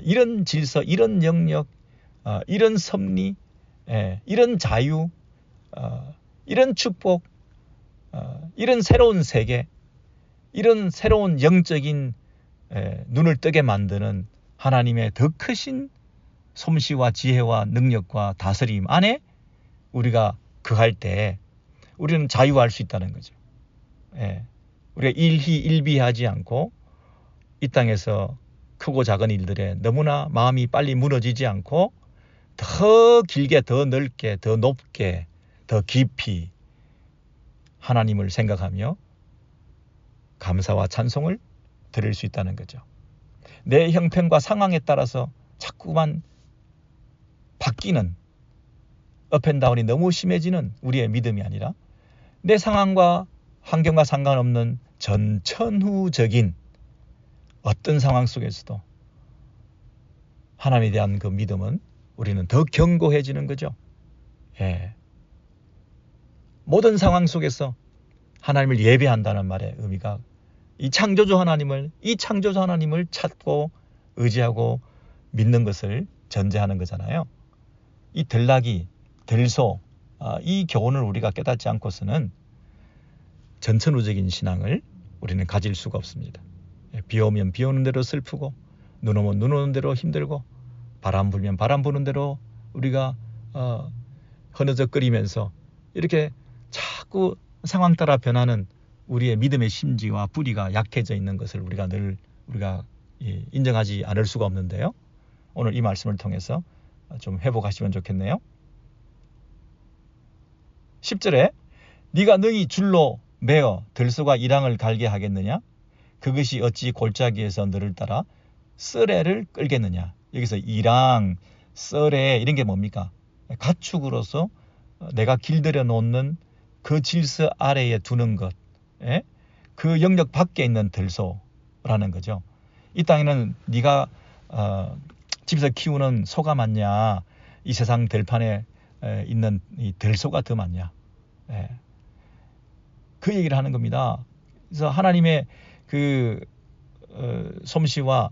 이런 질서, 이런 영역, 이런 섭리, 이런 자유, 이런 축복, 이런 새로운 세계, 이런 새로운 영적인 눈을 뜨게 만드는 하나님의 더 크신 솜씨와 지혜와 능력과 다스림 안에 우리가 거할 때 우리는 자유할 수 있다는 거죠. 우리가 일희일비하지 않고 이 땅에서 크고 작은 일들에 너무나 마음이 빨리 무너지지 않고 더 길게, 더 넓게, 더 높게, 더 깊이 하나님을 생각하며 감사와 찬송을 드릴 수 있다는 거죠. 내 형편과 상황에 따라서 자꾸만 바뀌는 업앤다운이 너무 심해지는 우리의 믿음이 아니라 내 상황과 환경과 상관없는 전천후적인 어떤 상황 속에서도 하나님에 대한 그 믿음은 우리는 더 견고해지는 거죠. 모든 상황 속에서 하나님을 예배한다는 말의 의미가 이 창조주 하나님을 찾고 의지하고 믿는 것을 전제하는 거잖아요. 이 들나귀, 들소, 이 교훈을 우리가 깨닫지 않고서는 전천후적인 신앙을 우리는 가질 수가 없습니다. 비 오면 비 오는 대로 슬프고 눈 오면 눈 오는 대로 힘들고 바람 불면 바람 부는 대로 우리가 흐느적거리면서 이렇게 자꾸 상황 따라 변하는 우리의 믿음의 심지와 뿌리가 약해져 있는 것을 우리가 인정하지 않을 수가 없는데요. 오늘 이 말씀을 통해서 좀 회복하시면 좋겠네요. 10절에 네가 능히 줄로 매어 들소가 이랑을 갈게 하겠느냐? 그것이 어찌 골짜기에서 너를 따라 썰애를 끌겠느냐? 여기서 이랑, 썰애 이런 게 뭡니까? 가축으로서 내가 길들여 놓는 그 질서 아래에 두는 것, 예? 그 영역 밖에 있는 들소라는 거죠. 이 땅에는 네가 집에서 키우는 소가 많냐, 이 세상 들판에 있는 이 들소가 더 많냐, 예. 그 얘기를 하는 겁니다. 그래서 하나님의 그 솜씨와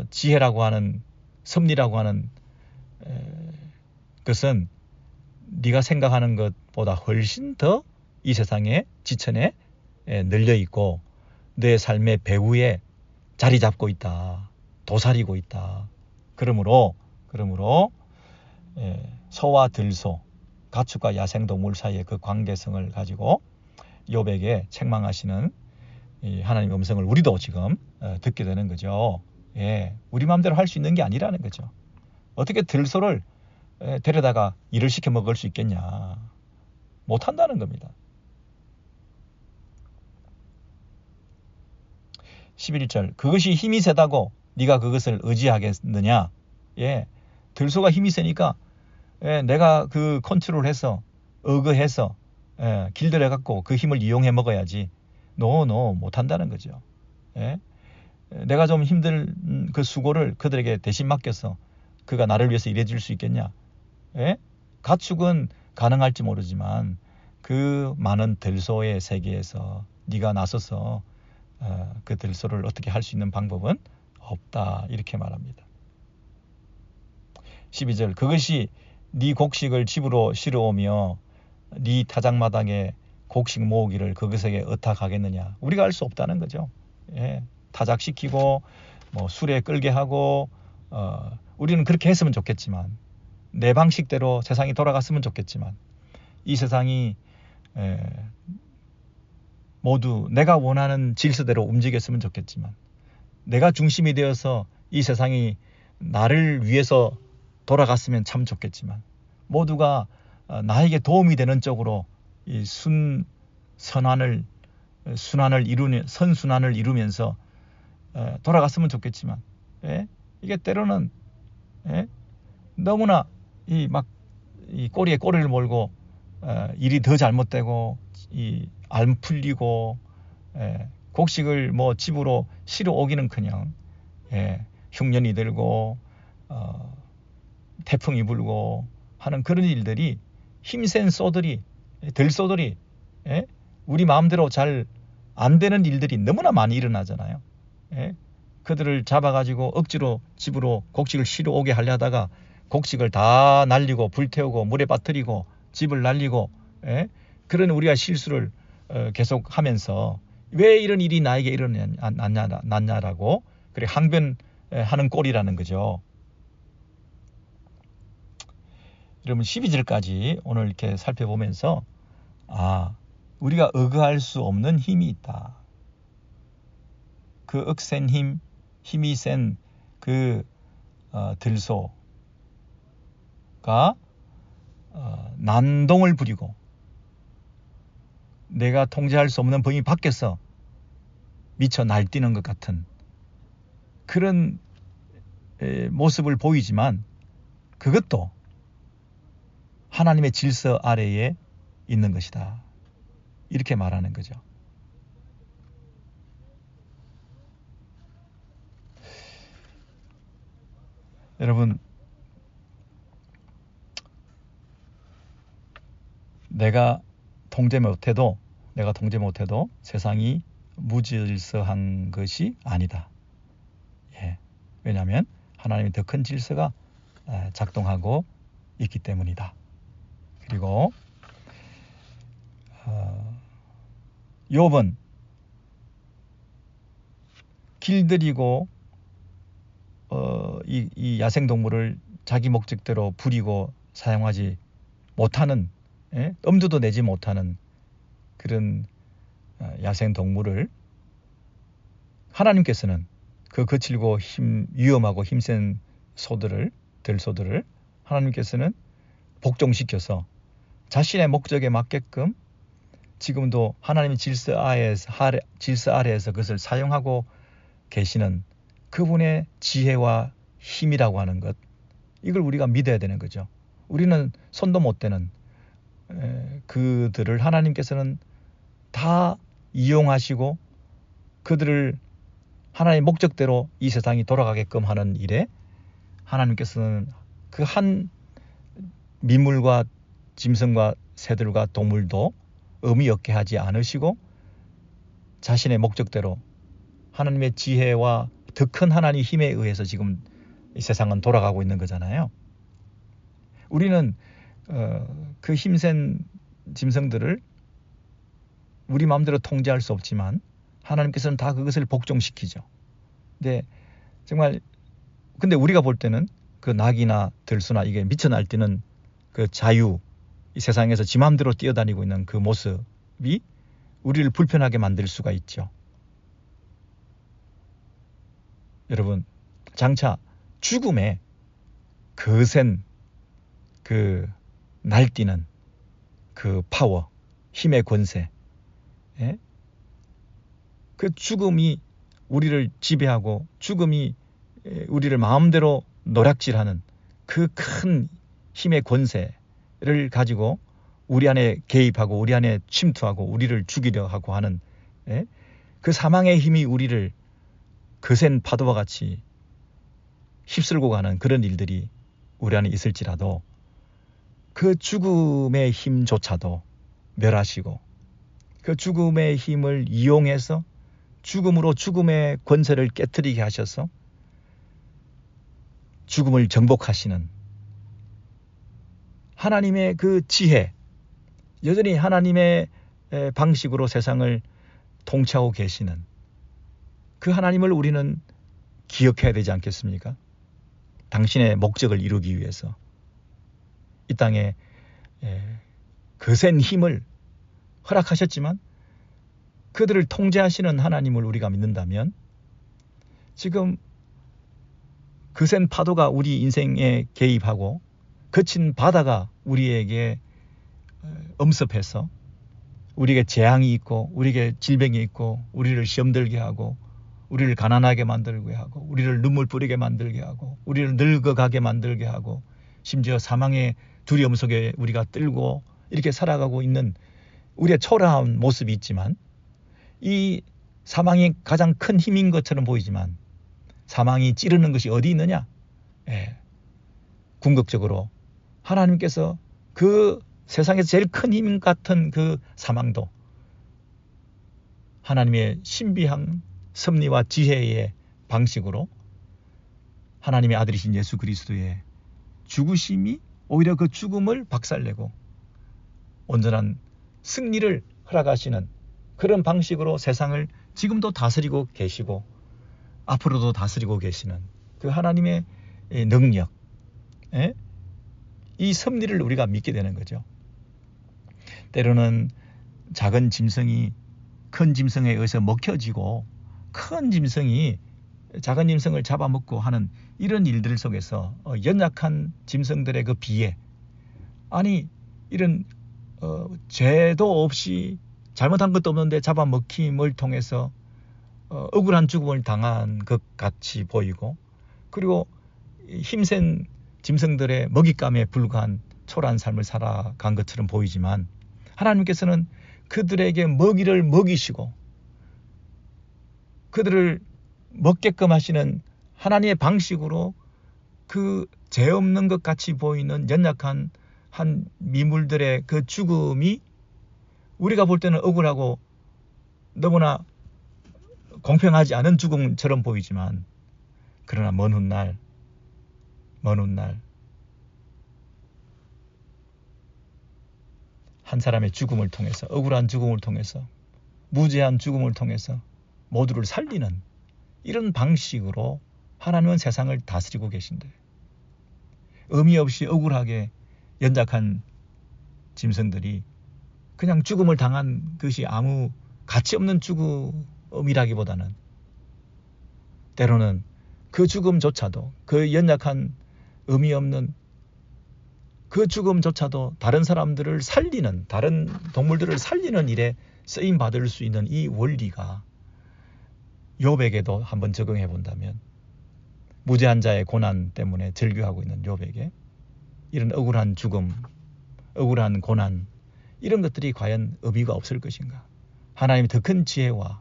지혜라고 하는, 섭리라고 하는 것은 네가 생각하는 것보다 훨씬 더 이 세상의 지천에 널려 있고 내 삶의 배후에 자리 잡고 있다, 도사리고 있다. 그러므로 소와 들소, 가축과 야생동물 사이의 그 관계성을 가지고 욥에게 책망하시는 이 하나님의 음성을 우리도 지금 듣게 되는 거죠. 예, 우리 마음대로 할 수 있는 게 아니라는 거죠. 어떻게 들소를 데려다가 일을 시켜 먹을 수 있겠냐? 못한다는 겁니다. 11절, 그것이 힘이 세다고 네가 그것을 의지하겠느냐? 예, 들소가 힘이 세니까 내가 그 컨트롤해서 어그해서 길들여갖고 그 힘을 이용해 먹어야지. 노 못한다는 거죠. 예? 내가 좀 힘든 그 수고를 그들에게 대신 맡겨서 그가 나를 위해서 일해줄 수 있겠냐? 예? 가축은 가능할지 모르지만 그 많은 들소의 세계에서 네가 나서서 그 들소를 어떻게 할 수 있는 방법은 없다, 이렇게 말합니다. 12절, 그것이 네 곡식을 집으로 실어오며 네 타작마당에 곡식 모으기를 그것에게 의탁하겠느냐? 우리가 할 수 없다는 거죠. 예, 타작시키고 뭐 술에 끌게 하고 우리는 그렇게 했으면 좋겠지만, 내 방식대로 세상이 돌아갔으면 좋겠지만, 이 세상이 모두 내가 원하는 질서대로 움직였으면 좋겠지만, 내가 중심이 되어서 이 세상이 나를 위해서 돌아갔으면 참 좋겠지만, 모두가 나에게 도움이 되는 쪽으로 이 선순환을 이루면서 돌아갔으면 좋겠지만, 이게 때로는 너무나 이 꼬리에 꼬리를 몰고 일이 더 잘못되고 이 안 풀리고 곡식을 뭐 집으로 실어 오기는커녕 흉년이 들고 태풍이 불고 하는 그런 일들이, 힘센 들소들이 우리 마음대로 잘 안 되는 일들이 너무나 많이 일어나잖아요. 그들을 잡아가지고 억지로 집으로 곡식을 실어 오게 하려다가 곡식을 다 날리고 불태우고 물에 빠뜨리고 집을 날리고 그런 우리가 실수를 계속 하면서 왜 이런 일이 나에게 일어났냐라고 그래 항변하는 꼴이라는 거죠. 여러분 12절까지 오늘 이렇게 살펴보면서 우리가 어그할 수 없는 힘이 있다. 그 억센 힘이 센 그 들소가 난동을 부리고 내가 통제할 수 없는 범위 밖에서 미쳐 날뛰는 것 같은 그런 모습을 보이지만, 그것도 하나님의 질서 아래에 있는 것이다, 이렇게 말하는 거죠. 여러분, 내가 통제 못해도 세상이 무질서한 것이 아니다. 왜냐하면 하나님의 더 큰 질서가 작동하고 있기 때문이다. 그리고 욥은 길들이고 이 야생동물을 자기 목적대로 부리고 사용하지 못하는, 엄두도 내지 못하는 그런 야생동물을 하나님께서는 그 거칠고 위험하고 힘센 들소들을 하나님께서는 복종시켜서 자신의 목적에 맞게끔 지금도 하나님의 질서 아래에서 그것을 사용하고 계시는 그분의 지혜와 힘이라고 하는 것, 이걸 우리가 믿어야 되는 거죠. 우리는 손도 못 대는 그들을 하나님께서는 다 이용하시고 그들을 하나님의 목적대로 이 세상이 돌아가게끔 하는 일에 하나님께서는 그 한 민물과 짐승과 새들과 동물도 의미 없게 하지 않으시고 자신의 목적대로 하나님의 지혜와 더 큰 하나님의 힘에 의해서 지금 이 세상은 돌아가고 있는 거잖아요. 우리는 그 힘센 짐승들을 우리 마음대로 통제할 수 없지만 하나님께서는 다 그것을 복종시키죠. 근데 우리가 볼 때는 그 낙이나 들소나 이게 미쳐 날뛰는 그 자유, 이 세상에서 지 마음대로 뛰어다니고 있는 그 모습이 우리를 불편하게 만들 수가 있죠. 여러분, 장차 죽음의 거센 그 날뛰는 그 파워, 힘의 권세, 그 죽음이 우리를 지배하고 죽음이 우리를 마음대로 노략질하는 그 큰 힘의 권세를 가지고 우리 안에 개입하고 우리 안에 침투하고 우리를 죽이려 하고 하는 그 사망의 힘이 우리를 거센 파도와 같이 휩쓸고 가는 그런 일들이 우리 안에 있을지라도 그 죽음의 힘조차도 멸하시고 그 죽음의 힘을 이용해서 죽음으로 죽음의 권세를 깨트리게 하셔서 죽음을 정복하시는 하나님의 그 지혜, 여전히 하나님의 방식으로 세상을 통치하고 계시는 그 하나님을 우리는 기억해야 되지 않겠습니까? 당신의 목적을 이루기 위해서 이 땅에 거센 힘을 허락하셨지만 그들을 통제하시는 하나님을 우리가 믿는다면 지금 거센 파도가 우리 인생에 개입하고 거친 바다가 우리에게 엄습해서 우리에게 재앙이 있고 우리에게 질병이 있고 우리를 시험 들게 하고 우리를 가난하게 만들게 하고 우리를 눈물 뿌리게 만들게 하고 우리를 늙어가게 만들게 하고 심지어 사망의 두려움 속에 우리가 떨고 이렇게 살아가고 있는 우리의 초라한 모습이 있지만 이 사망이 가장 큰 힘인 것처럼 보이지만 사망이 찌르는 것이 어디 있느냐? 궁극적으로 하나님께서 그 세상에서 제일 큰 힘 같은 그 사망도 하나님의 신비한 섭리와 지혜의 방식으로 하나님의 아들이신 예수 그리스도의 죽으심이 오히려 그 죽음을 박살내고 온전한 승리를 허락하시는 그런 방식으로 세상을 지금도 다스리고 계시고 앞으로도 다스리고 계시는 그 하나님의 능력, 이 섭리를 우리가 믿게 되는 거죠. 때로는 작은 짐승이 큰 짐승에 의해서 먹혀지고 큰 짐승이 작은 짐승을 잡아먹고 하는 이런 일들 속에서 연약한 짐승들의 그 비애, 아니 이런 죄도 없이 잘못한 것도 없는데 잡아먹힘을 통해서 억울한 죽음을 당한 것 같이 보이고 그리고 힘센 짐승들의 먹잇감에 불과한 초라한 삶을 살아간 것처럼 보이지만 하나님께서는 그들에게 먹이를 먹이시고 그들을 먹게끔 하시는 하나님의 방식으로 그 죄 없는 것 같이 보이는 연약한 한 미물들의 그 죽음이 우리가 볼 때는 억울하고 너무나 공평하지 않은 죽음처럼 보이지만 그러나 먼 훗날 한 사람의 죽음을 통해서 억울한 죽음을 통해서 무죄한 죽음을 통해서 모두를 살리는 이런 방식으로 하나님은 세상을 다스리고 계신데 의미 없이 억울하게 연약한 짐승들이 그냥 죽음을 당한 것이 아무 가치 없는 죽음이라기보다는 때로는 그 죽음조차도 그 연약한 의미 없는 그 죽음조차도 다른 사람들을 살리는, 다른 동물들을 살리는 일에 쓰임 받을 수 있는 이 원리가 욥에게도 한번 적용해 본다면, 무죄한 자의 고난 때문에 절규하고 있는 욥에게 이런 억울한 죽음, 억울한 고난, 이런 것들이 과연 의미가 없을 것인가? 하나님의 더 큰 지혜와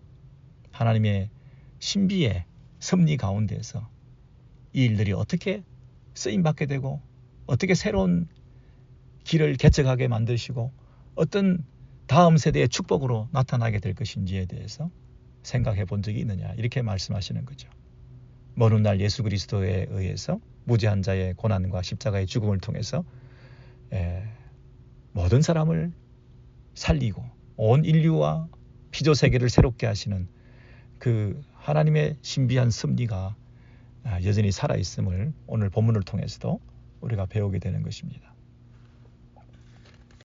하나님의 신비의 섭리 가운데서 이 일들이 어떻게 쓰임받게 되고 어떻게 새로운 길을 개척하게 만드시고 어떤 다음 세대의 축복으로 나타나게 될 것인지에 대해서 생각해 본 적이 있느냐, 이렇게 말씀하시는 거죠. 먼 훗날 예수 그리스도에 의해서 무죄한 자의 고난과 십자가의 죽음을 통해서 모든 사람을 살리고 온 인류와 피조 세계를 새롭게 하시는 그 하나님의 신비한 섭리가 여전히 살아있음을 오늘 본문을 통해서도 우리가 배우게 되는 것입니다.